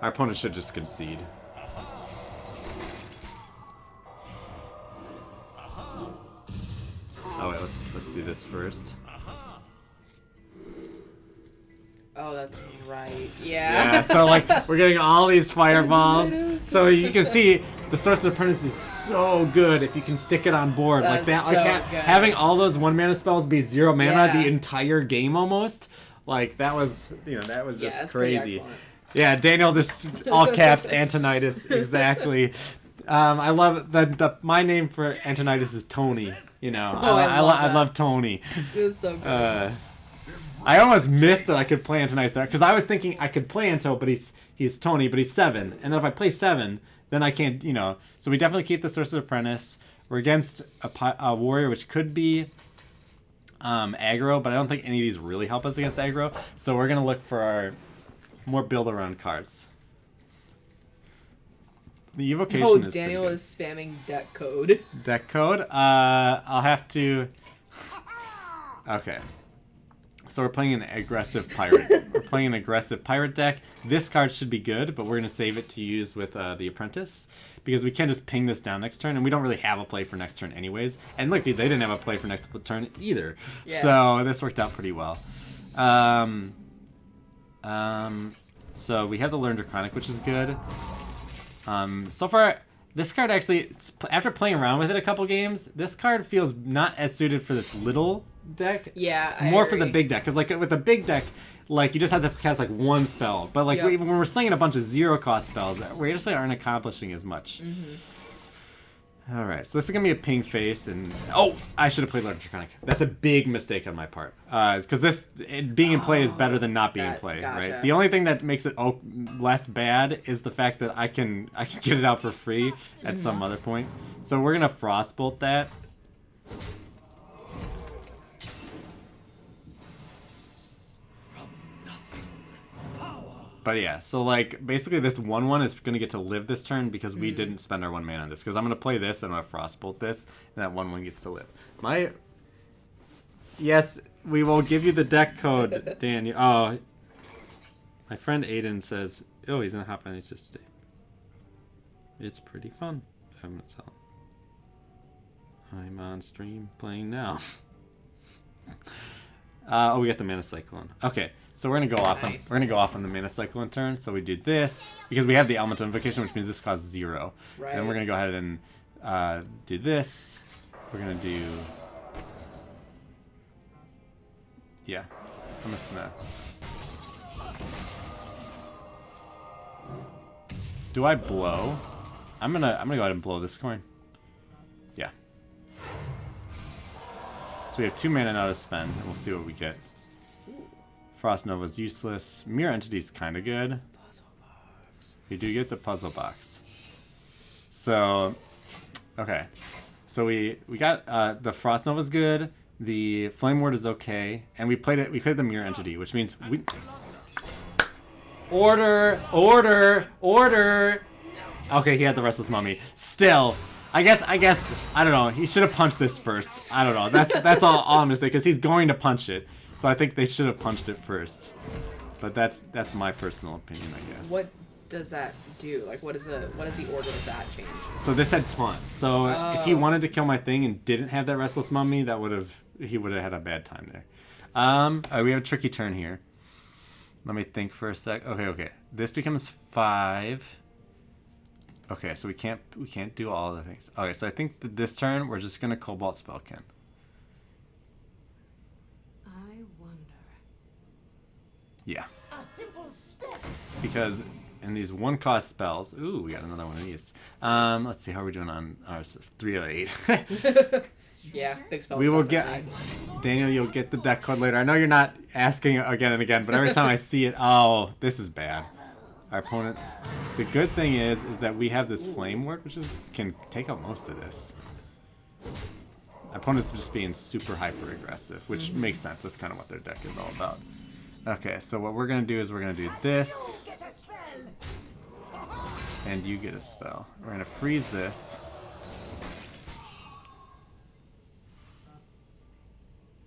Our opponent should just concede. Oh wait, let's do this first. Oh, that's right. Yeah, so like we're getting all these fireballs. So you can see the Sorcerer's Apprentice is so good if you can stick it on board like that. That's Like so good. having all those 1-mana spells be 0 mana Yeah. the entire game almost. Like that was just that's pretty crazy. excellent. Yeah, Daniel just all caps Antonitis exactly. I love the my name for Antonitis is Tony. You know, Oh, I I love love Tony. It was so good. I almost missed that I could play Antonitis there because I was thinking I could play Anto, but he's Tony, but he's 7, and then if I play 7, then I can't, So we definitely keep the Sorcerer's Apprentice. We're against a warrior, which could be aggro, but I don't think any of these really help us against aggro. So we're gonna look for our more build around cards. The evocation is Daniel pretty is spamming deck code. good. Deck code. I'll have to. Okay. So we're playing an aggressive pirate. We're playing an aggressive pirate deck. This card should be good, but we're gonna save it to use with the Apprentice because we can just ping this down next turn, and we don't really have a play for next turn anyways. And look, they didn't have a play for next turn either. Yeah. So this worked out pretty well. So we have the Learned Draconic, which is good. So far, this card actually, after playing around with it a couple games, this card feels not as suited for this little deck. Yeah, I More for the agree. big deck, because like with the big deck, like you just have to cast like 1 spell. But like Yep. when we're slinging a bunch of 0-cost spells, we actually aren't accomplishing as much. All right, so this is gonna be a ping face, and I should have played Learned Draconic. That's a big mistake on my part, because being in play is better than not being in play, gotcha. right? The only thing that makes it less bad is the fact that I can get it out for free at some other point. So we're gonna Frostbolt that. But yeah, so like basically this 1/1 is gonna get to live this turn because we didn't spend our 1 mana on this. Because I'm gonna play this and I'm gonna Frostbolt this, and that 1/1 gets to live. Yes, we will give you the deck code, Dan. Oh, my friend Aiden says, he's gonna hop on HSD. It's pretty fun. I'm gonna tell him. I'm on stream playing now. We got the Mana Cyclone. Okay, so we're gonna go off. Nice. We're gonna go off on the Mana Cyclone turn. So we do this because we have the Elemental Invocation, which means this costs 0. Right. Then we're gonna go ahead and do this. We're gonna do. Yeah, I'm just gonna. Do I blow? I'm gonna go ahead and blow this coin. Yeah. So we have 2 mana now to spend, and we'll see what we get. Frost Nova's useless. Mirror Entity's kind of good. Puzzle box. We do get the puzzle box. So, okay. So we got the Frost Nova's good. The Flame Ward is okay, and we played the Mirror Entity, which means we. Order. Okay, he had the Restless Mummy. Still, I guess I don't know. He should have punched this first. I don't know. That's all I'm gonna say because he's going to punch it. So I think they should have punched it first. But that's my personal opinion, I guess. What does that do? Like, what is the order of that change? So this had taunt. So if he wanted to kill my thing and didn't have that Restless Mummy, he would have had a bad time there. We have a tricky turn here. Let me think for a sec. Okay. This becomes 5. Okay, so we can't do all the things. Okay, so I think that this turn we're just gonna Cobalt Spellkin. I wonder. Yeah. A simple spell. Because in these 1-cost spells, ooh, we got another one of these. Let's see how we're doing on ours. 3 out of 8. Yeah, big spell. We will get Daniel. You'll get the deck code later. I know you're not asking again and again, but every time I see it, oh, this is bad. Our opponent. The good thing is that we have this Flame Ward, which can take out most of this. Our opponent's just being super hyper aggressive, which makes sense. That's kind of what their deck is all about. Okay, so what we're gonna do is we're gonna do this, and you get a spell. We're gonna freeze this.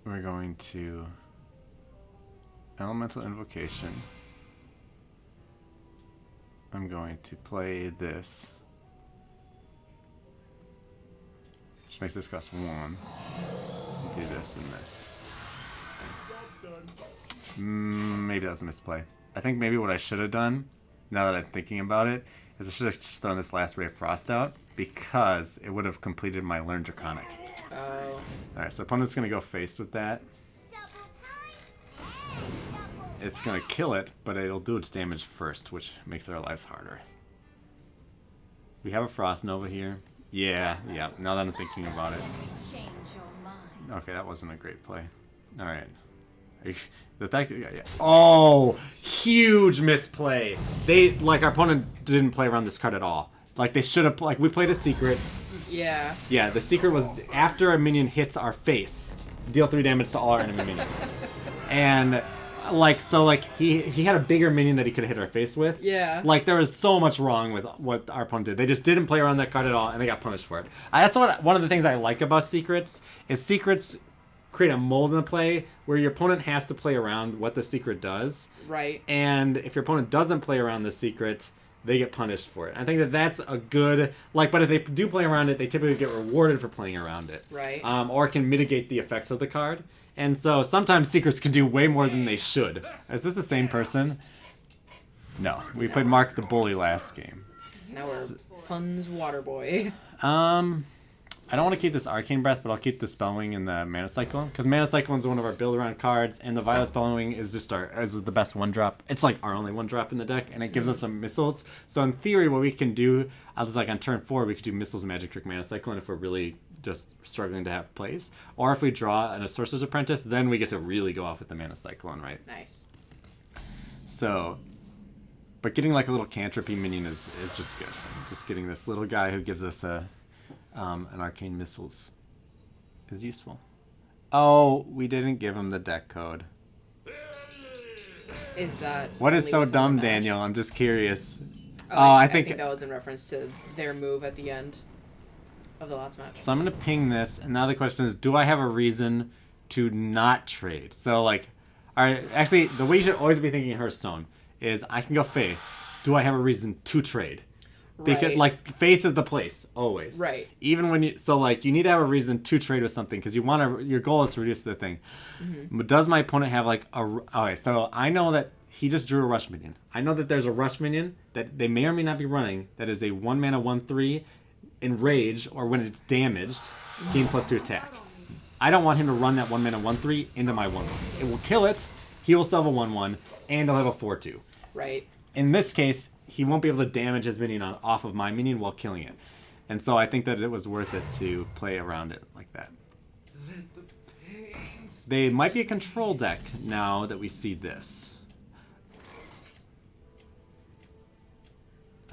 We're going to Elemental Invocation. I'm going to play this. Which makes this cost 1. Do this and this. Maybe that was a misplay. I think maybe what I should have done, now that I'm thinking about it, is I should have just thrown this last Ray of Frost out because it would have completed my Learn Draconic. Oh. Alright, so opponent's gonna go face with that. It's gonna kill it, but it'll do its damage first, which makes their lives harder. We have a Frost Nova here. Yeah, now that I'm thinking about it. Change your mind. Okay, that wasn't a great play. Alright. Yeah. Oh! Huge misplay! Our opponent didn't play around this card at all. Like, they should have, we played a secret. Yeah. Yeah, the secret was after a minion hits our face, deal 3 damage to all our enemy minions. And, he had a bigger minion that he could have hit our face with. Yeah. There was so much wrong with what our opponent did. They just didn't play around that card at all, and they got punished for it. That's one of the things I like about secrets, is secrets create a mold in the play where your opponent has to play around what the secret does. Right. And if your opponent doesn't play around the secret, they get punished for it. I think that's a good, but if they do play around it, they typically get rewarded for playing around it. Right. Or can mitigate the effects of the card. And so sometimes secrets can do way more than they should. Is this the same person? No. We played Mark the Bully last game. Now we're Pun's Waterboy. I don't want to keep this Arcane Breath, but I'll keep the Spellwing and the Mana Cyclone, because Mana Cyclone is one of our build-around cards, and the Violet Spellwing is just is the best 1-drop. It's our only 1-drop in the deck, and it gives us some missiles. So in theory, what we can do, on turn 4, we could do Missiles, Magic Trick, Mana Cyclone if we're really just struggling to have plays. Or if we draw a Sorcerer's Apprentice, then we get to really go off with the Mana Cyclone, right? Nice. So, but getting a little Cantripy minion is just good. Just getting this little guy who gives us an Arcane Missiles is useful. Oh, we didn't give him the deck code. Is that what is so dumb, match? Daniel? I'm just curious. I think that was in reference to their move at the end of the last match. So I'm gonna ping this, and now the question is, do I have a reason to not trade? So alright, actually, the way you should always be thinking Hearthstone is, I can go face. Do I have a reason to trade? Because face is the place always. Right. Even when you you need to have a reason to trade with something because your goal is to reduce the thing. Mm-hmm. But does my opponent have okay? So I know that he just drew a rush minion. I know that there's a rush minion that they may or may not be running that is a 1-mana 1/3 enrage, or when it's damaged, gain +2 attack. I don't want him to run that 1-mana 1/3 into my 1/1. It will kill it. He will still have a 1/1, and he'll have a 4/2. Right. In this case, he won't be able to damage his minion off of my minion while killing it. And so I think that it was worth it to play around it like that. They might be a control deck now that we see this.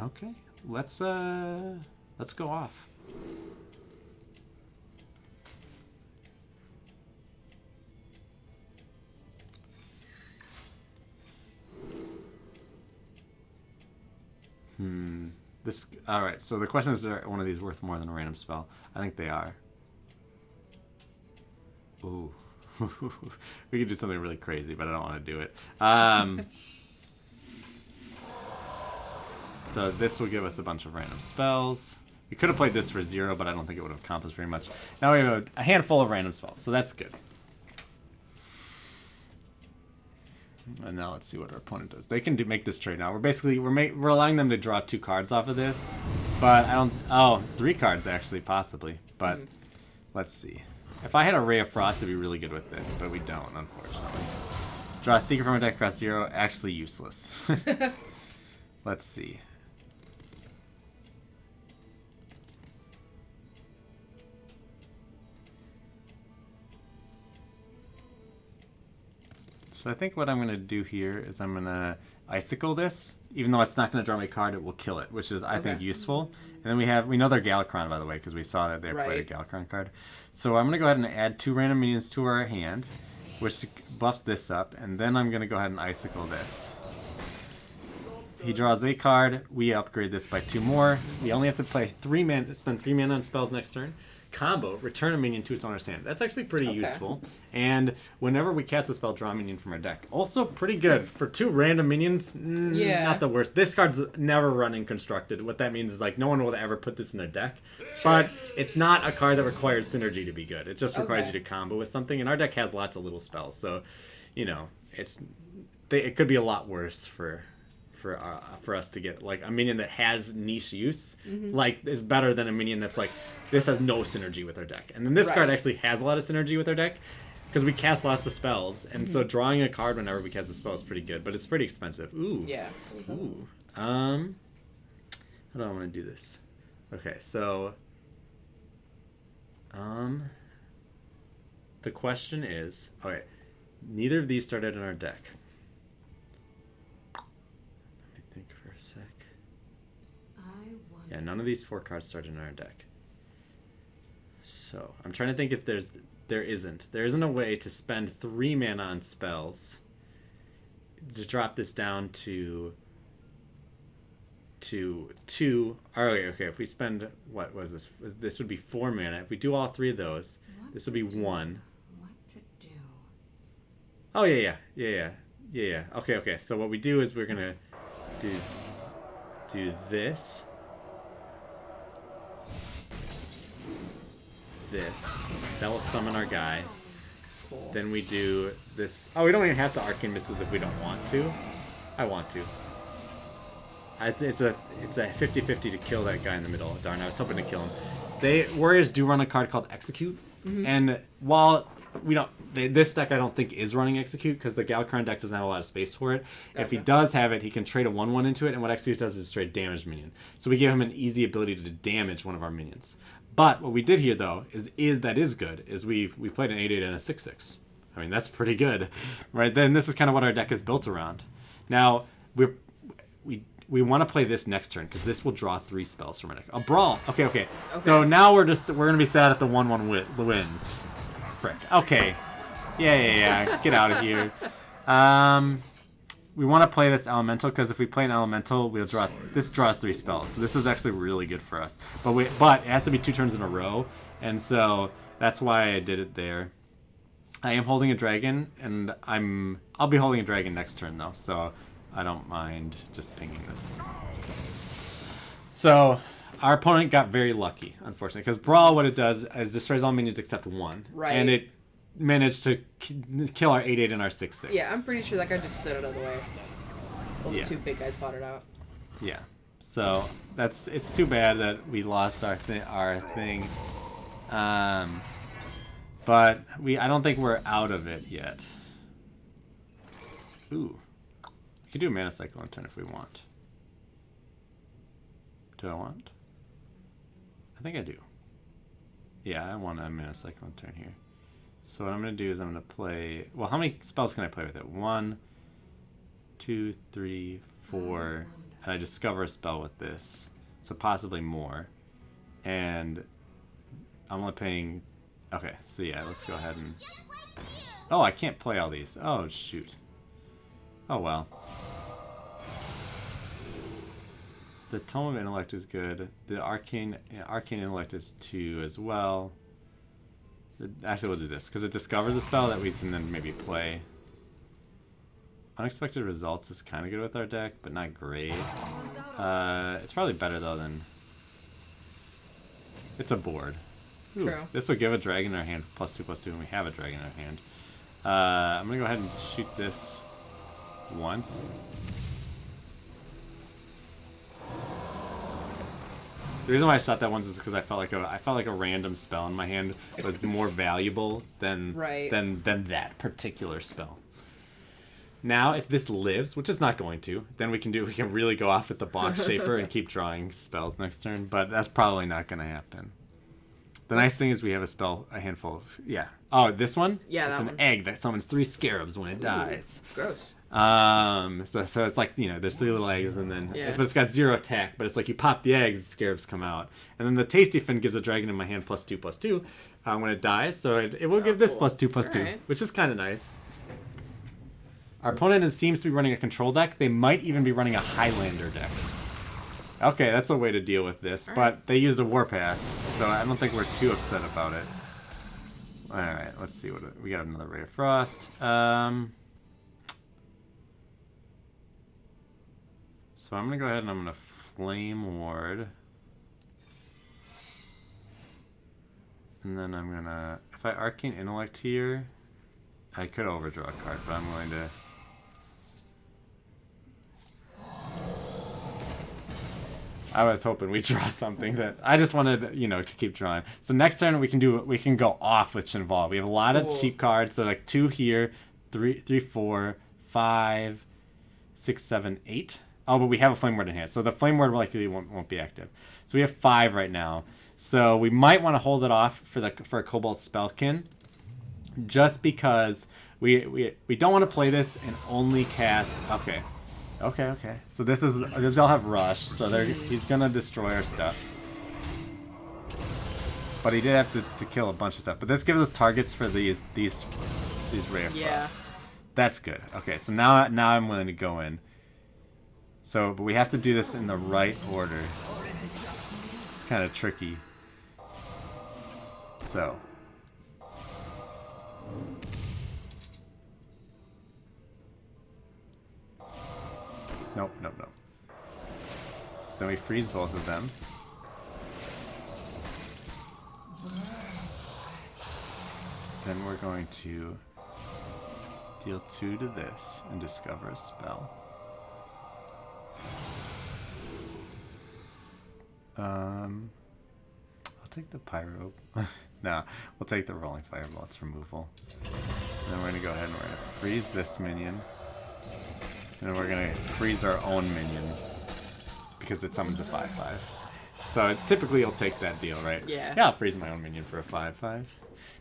Okay, let's Let's go off. This. All right. So the question is: are one of these worth more than a random spell? I think they are. Ooh. We could do something really crazy, but I don't want to do it. So this will give us a bunch of random spells. We could have played this for 0, but I don't think it would have accomplished very much. Now we have a handful of random spells, so that's good. And now let's see what our opponent does. They can make this trade now. We're allowing them to draw 2 cards off of this, but I don't. Oh, 3 cards actually, possibly. But let's see. If I had a Ray of Frost, it'd be really good with this, but we don't, unfortunately. Draw a secret from a deck, cost 0. Actually useless. Let's see. So I think what I'm going to do here is I'm going to Icicle this. Even though it's not going to draw my card, it will kill it, which is, I think, useful. And then we know they're Galakron, by the way, because we saw that they played a Galakron card. So I'm going to go ahead and add 2 random minions to our hand, which buffs this up. And then I'm going to go ahead and Icicle this. He draws a card. We upgrade this by 2 more. We only have to play spend 3 mana on spells next turn. Combo, return a minion to its owner's hand. That's actually pretty useful. And whenever we cast a spell, draw a minion from our deck. Also pretty good. For 2 random minions, not the worst. This card's never running constructed. What that means is like no one will ever put this in their deck. But it's not a card that requires synergy to be good. It just requires you to combo with something. And our deck has lots of little spells. So, you know, it could be a lot worse for us to get like a minion that has niche use, like is better than a minion that's like this has no synergy with our deck. And then this card actually has a lot of synergy with our deck because we cast lots of spells, and so drawing a card whenever we cast a spell is pretty good, but it's pretty expensive. Ooh. Yeah. Ooh. How do I want to do this? Okay, so the question is, okay, neither of these started in our deck. Think for a sec. Yeah, none of these 4 cards started in our deck. So I'm trying to think if there isn't a way to spend 3 mana on spells to drop this down to 2. Okay. If we spend what was this would be 4 mana. If we do all 3 of those, this would be 1. What to do? Oh yeah. Okay. So what we do is we're gonna do this. That will summon our guy. Cool. Then we do this. Oh, we don't even have to Arcane Missiles if we don't want to. I want to. It's a 50-50 to kill that guy in the middle. Darn, I was hoping to kill him. Warriors do run a card called Execute, and while we don't, this deck I don't think is running Execute because the Galakron deck doesn't have a lot of space for it. Gotcha. If he does have it, he can trade a 1/1 into it, and what Execute does is trade damage minion. So we give him an easy ability to damage one of our minions. But what we did here though is good. We played an 8/8 and a 6/6. I mean that's pretty good, right? Then this is kind of what our deck is built around. Now we want to play this next turn because this will draw 3 spells from our deck. A brawl. Okay. So now we're gonna be sad at the 1/1 wins. Frick. Okay. Yeah. Get out of here. We want to play this elemental because if we play an elemental, this draws 3 spells. So this is actually really good for us. But it has to be 2 turns in a row, and so that's why I did it there. I am holding a dragon, and I'll be holding a dragon next turn though, so I don't mind just pinging this. So our opponent got very lucky, unfortunately, because Brawl, what it does is destroys all minions except 1. Right. And it managed to kill our 8/8 and our 6/6. Yeah, I'm pretty sure that guy just stood out of the way. Well, the 2 big guys fought it out. Yeah. So it's too bad that we lost our thing. But I don't think we're out of it yet. Ooh. We could do a mana cycle on turn if we want. Do I want? I think I do. Yeah, I want a mana cycle on turn here. So what I'm going to do is I'm going to play... Well, how many spells can I play with it? 1, 2, 3, 4... And I discover a spell with this. So possibly more. And I'm only paying... Okay, so yeah, let's go ahead and... Oh, I can't play all these. Oh, shoot. Oh, well. The Tome of Intellect is good. The Arcane Intellect is 2 as well. Actually, we'll do this, because it discovers a spell that we can then maybe play. Unexpected Results is kind of good with our deck, but not great. It's probably better, though, than... It's a board. Ooh, True. this will give a dragon in our hand, +2/+2, and we have a dragon in our hand. I'm going to go ahead and shoot this once. The reason why I shot that once is because I felt like a random spell in my hand was more valuable than than that particular spell. Now, if this lives, which it's not going to, then we can really go off with the box shaper and keep drawing spells next turn. But that's probably not going to happen. The nice thing is we have a handful of Oh, this one? Yeah, it's that an one. egg that summons 3 scarabs when it dies. Gross. So it's like, there's 3 little eggs, and then but it's got 0 attack, but it's like you pop the eggs, the scarabs come out. And then the Tasty Fin gives a dragon in my hand +2/+2 when it dies, so it will give this +2/+2, Alright. which is kind of nice. Our opponent seems to be running a control deck. They might even be running a Highlander deck. Okay, that's a way to deal with this, but they use a Warpath, so I don't think we're too upset about it. Alright, let's see. We got another Ray of Frost. So I'm going to go ahead and I'm going to Flame Ward. And then I'm going to... If I Arcane Intellect here, I could overdraw a card, but I'm going to... I was hoping we'd draw something that... I just wanted, to keep drawing. So next turn we can go off with Shinval. We have a lot of cheap cards, so like 2 here, 3, 4, 5, 6, 7, 8. Oh, but we have a Flame Ward in hand, so the Flame Ward likely won't be active. So we have 5 right now. So we might want to hold it off for a Cobalt Spellkin, just because we don't want to play this and only cast... Okay. So this all have Rush, so he's gonna destroy our stuff. But he did have to kill a bunch of stuff. But this gives us targets for these Ray of Frost. That's good. Okay, so now I'm willing to go in. So, but we have to do this in the right order. It's kind of tricky. So. Nope. So then we freeze both of them. Then we're going to deal 2 to this and discover a spell. I'll take the Pyro. No, we'll take the Rolling Fireball. It's removal. And then we're going to go ahead and we're going to freeze this minion. And then we're going to freeze our own minion because it summons a 5/5. So typically you'll take that deal, right? Yeah. Yeah, I'll freeze my own minion for a 5/5.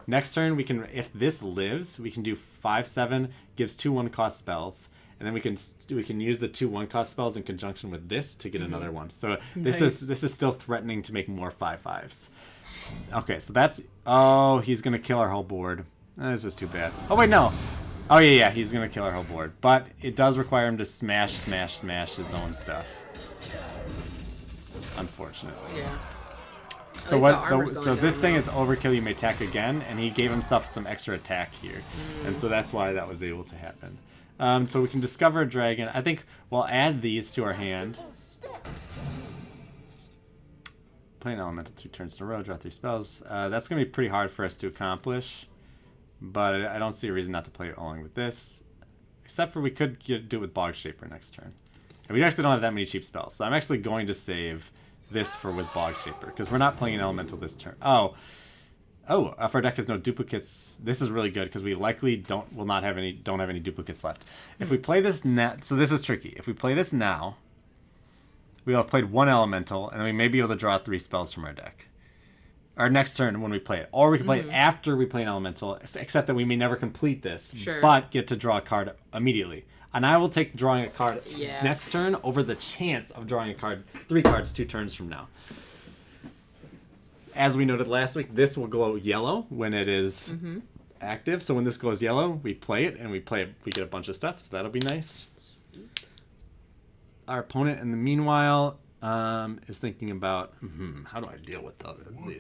Next turn, we can, if this lives, we can do 5/7, gives 2 1-cost spells. And then we can use the 2 1-cost spells in conjunction with this to get another one. So this is still threatening to make more 5/5s. Okay, so that's... Oh, he's going to kill our whole board. This is too bad. Oh, wait, no. Oh, yeah, he's going to kill our whole board. But it does require him to smash his own stuff. Unfortunately. Yeah. So this thing is overkill. You may attack again, and he gave himself some extra attack here. And so that's why that was able to happen. So we can discover a dragon. I think we'll add these to our hand. Play an elemental 2 turns in a row, draw 3 spells. That's going to be pretty hard for us to accomplish. But I don't see a reason not to play it along with this. Except for we could do it with Bog Shaper next turn. And we actually don't have that many cheap spells. So I'm actually going to save this for with Bog Shaper. Because we're not playing an elemental this turn. Oh, if our deck has no duplicates, this is really good because we likely don't have any duplicates left. If we play this now, so this is tricky. If we play this now, we'll have played 1 elemental, and then we may be able to draw 3 spells from our deck. Our next turn when we play it, or we can play it after we play an elemental, except that we may never complete this, but get to draw a card immediately. And I will take drawing a card next turn over the chance of drawing a card 3 cards 2 turns from now. as we noted last week, this will glow yellow when it is active. So when this glows yellow, we play it, and we get a bunch of stuff. So that'll be nice. Our opponent, in the meanwhile, is thinking about how do I deal with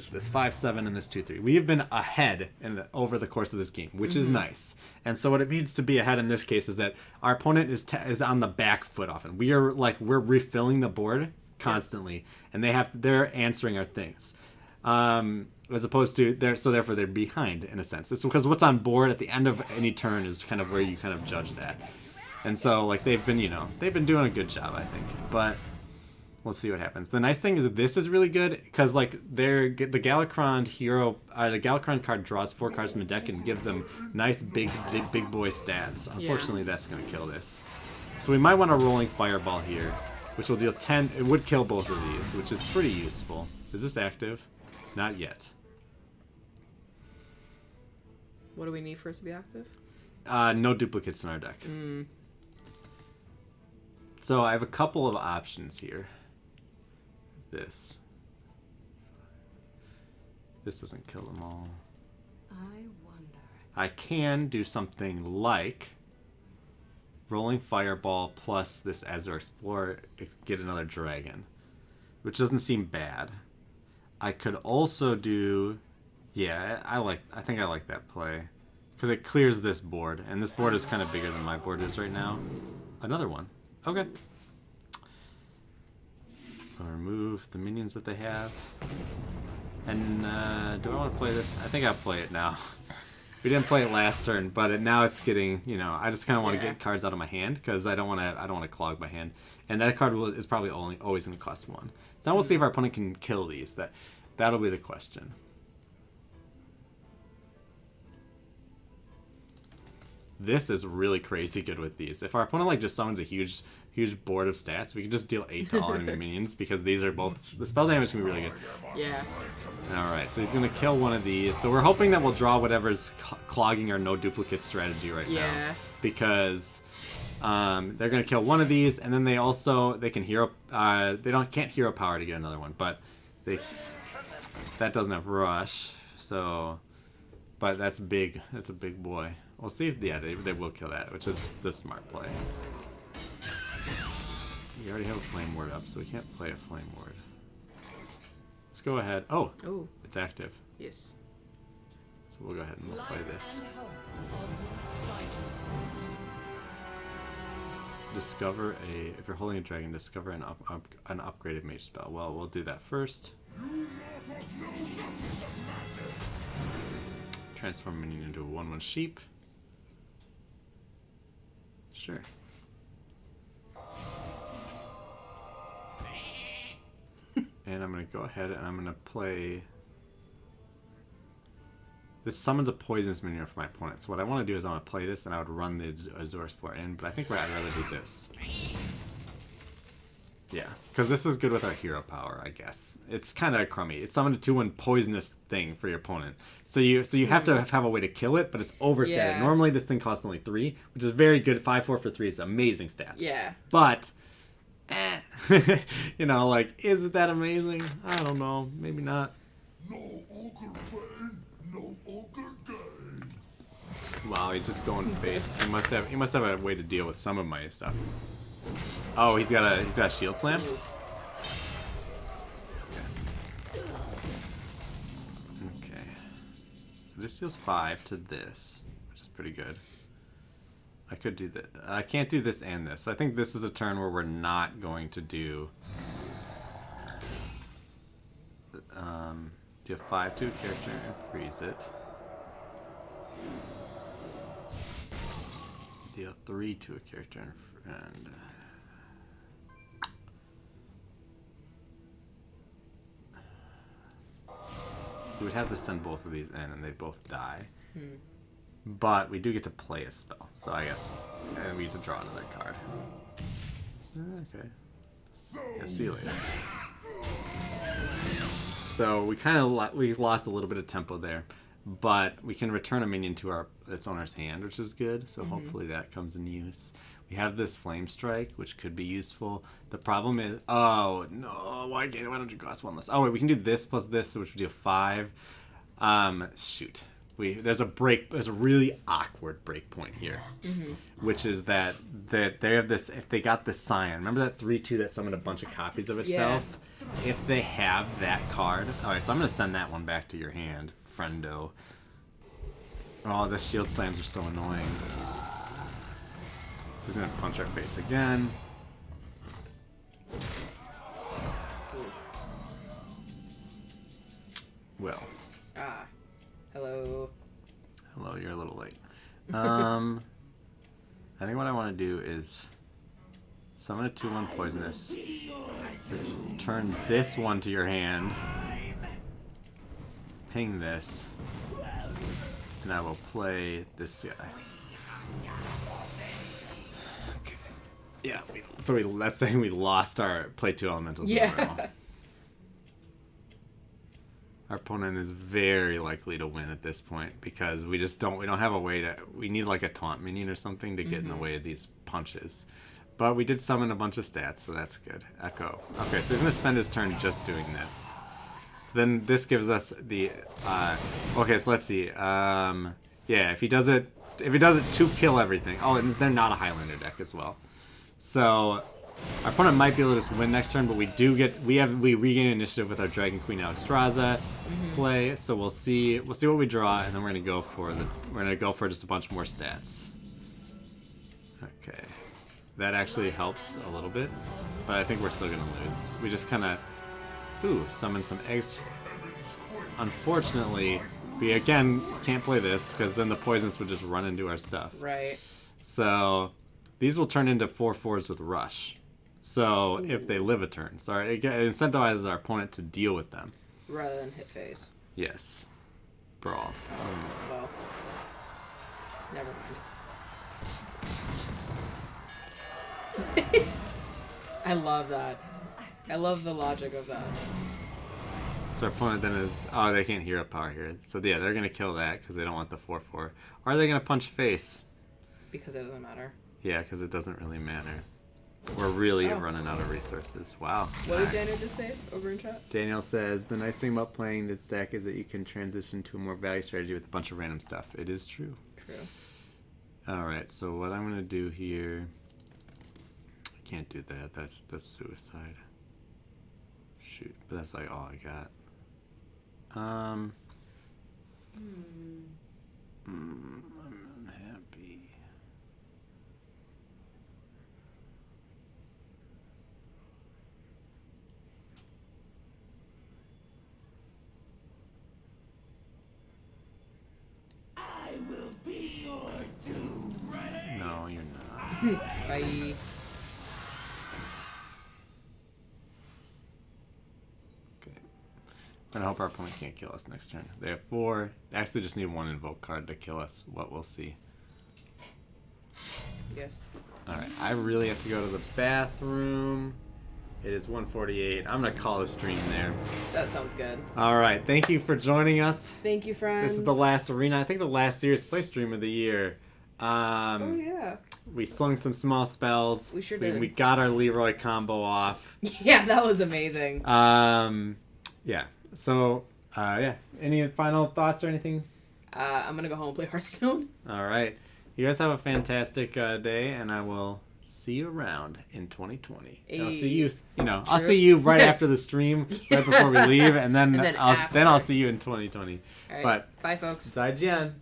this 5-7 and this 2-3. We have been ahead over the course of this game, which is nice. And so what it means to be ahead in this case is that our opponent is on the back foot often. We're refilling the board constantly, and they're answering our things. As opposed to therefore they're behind in a sense. It's because what's on board at the end of any turn is kind of where you kind of judge that. And so like they've been doing a good job, I think. But we'll see what happens. The nice thing is that this is really good because like the Galakrond hero, the Galakrond card draws 4 cards from the deck and gives them nice big boy stats. Unfortunately, that's going to kill this. So we might want a rolling fireball here, which will deal 10. It would kill both of these, which is pretty useful. Is this active? Not yet. What do we need for it to be active? No duplicates in our deck. So I have a couple of options here. This doesn't kill them all. I wonder. I can do something like rolling fireball plus this Azure Explorer to get another dragon, which doesn't seem bad. I could also do, I think I like that play because it clears this board, and this board is kind of bigger than my board is right now. Another one. Okay. I'll remove the minions that they have. And do I want to play this? I think I'll play it now. We didn't play it last turn, but now it's getting, I just kind of want to get cards out of my hand because I don't want to clog my hand. And that card is probably always going to cost 1. So now we'll see if our opponent can kill these. That'll be the question. This is really crazy good with these. If our opponent just summons a huge board of stats, we can just deal 8 to all enemy minions because these are both... The spell damage can be really good. Yeah. Alright, so he's going to kill one of these. So we're hoping that we'll draw whatever's clogging our no duplicate strategy right now. Because they're going to kill one of these, and then they can hero... can't hero power to get another one, but that doesn't have rush, so... But that's big. That's a big boy. We'll see if... Yeah, they will kill that, which is the smart play. We already have a Flame Ward up, so we can't play a Flame Ward. Let's go ahead. Oh, it's active. Yes. So we'll go ahead and we'll play this. Discover if you're holding a dragon, discover an upgraded mage spell. Well, we'll do that first. Transform a minion into a 1/1 sheep. Sure. And I'm going to go ahead and I'm going to play... This summons a poisonous minion for my opponent. So what I want to do is I want to play this and I would run the Azure Explorer in, but I think I'd rather do this. Yeah, because this is good with our hero power, I guess. It's kind of crummy. It's summoned a 2/1 poisonous thing for your opponent. So you have to have a way to kill it, but it's overstated. Yeah. Normally this thing costs only 3, which is very good. 5/4 for 3 is amazing stats. Yeah. But... is it that amazing? I don't know. Maybe not. No ogre pain, no ogre gain. Wow, he's just going face. He must have a way to deal with some of my stuff. Oh, he's got a shield slam. Okay. So this deals 5 to this, which is pretty good. I could do that. I can't do this and this. So I think this is a turn where we're not going to do... deal 5 to a character and freeze it. Deal 3 to a character and we would have to send both of these in and they both die. But we do get to play a spell, so I guess and we get to draw another card. Okay. Yeah, see you later. So we kind of we lost a little bit of tempo there, but we can return a minion to its owner's hand, which is good. So hopefully that comes in use. We have this Flame Strike, which could be useful. The problem is, oh no, why don't you cost 1 less? Oh wait, we can do this plus this, which would do 5. Shoot. There's a really awkward break point here, which is that they have this. If they got the Scion, remember that 3/2 that summoned a bunch of copies of itself. Yeah. If they have that card, all right. So I'm gonna send that one back to your hand, friendo. Oh, the shield slams are so annoying. So he's gonna punch our face again. Well. Ah. Hello. Hello, you're a little late. I think what I want to do is summon a 2/1 poisonous. Turn this one to your hand. Ping this. And I will play this guy. Okay. Yeah, that's saying we lost our play 2 elementals overall. Our opponent is very likely to win at this point because we don't have a way to, we need like a taunt minion or something to get in the way of these punches. But we did summon a bunch of stats, so that's good. Echo. Okay, so he's going to spend his turn just doing this. So then this gives us the, okay, so let's see. Yeah, if he does it to kill everything. Oh, and they're not a Highlander deck as well. So our opponent might be able to just win next turn, but we regain initiative with our Dragon Queen Alexstrasza play. So we'll see what we draw, and then we're gonna go for just a bunch more stats. Okay, that actually helps a little bit, but I think we're still gonna lose. We just kind of summon some eggs. Unfortunately, we again can't play this because then the poisons would just run into our stuff. Right. So these will turn into 4/4s with Rush. So if they live a turn, so it incentivizes our opponent to deal with them rather than hit face. Yes. Brawl. Well, never mind. I love that. I love the logic of that. So our opponent then is, oh, they can't hero power here. So yeah, they're gonna kill that because they don't want the 4/4. Or are they gonna punch face? Because it doesn't matter. Yeah, because it doesn't really matter. We're really running out of resources. Wow. What did Daniel just say over in chat? Daniel says, the nice thing about playing this deck is that you can transition to a more value strategy with a bunch of random stuff. It is true. True. Alright, so what I'm going to do here... I can't do that. That's suicide. Shoot, but that's like all I got. I'm unhappy. I will be your doom. No, you're not. Bye. And I hope our opponent can't kill us next turn. They have 4. They actually just need 1 invoke card to kill us. What we'll see. Yes. Alright, I really have to go to the bathroom. It is 1:48. I'm going to call the stream there. That sounds good. Alright, thank you for joining us. Thank you, friends. This is the last arena. I think the last serious play stream of the year. Oh, yeah. We slung some small spells. We sure did. We got our Leroy combo off. Yeah, that was amazing. Yeah. So, yeah. Any final thoughts or anything? I'm going to go home and play Hearthstone. All right. You guys have a fantastic day, and I will see you around in 2020. I'll see you, I'll see you right after the stream, right before we leave, and then I'll see you in 2020. All right. But, bye, folks. 再见.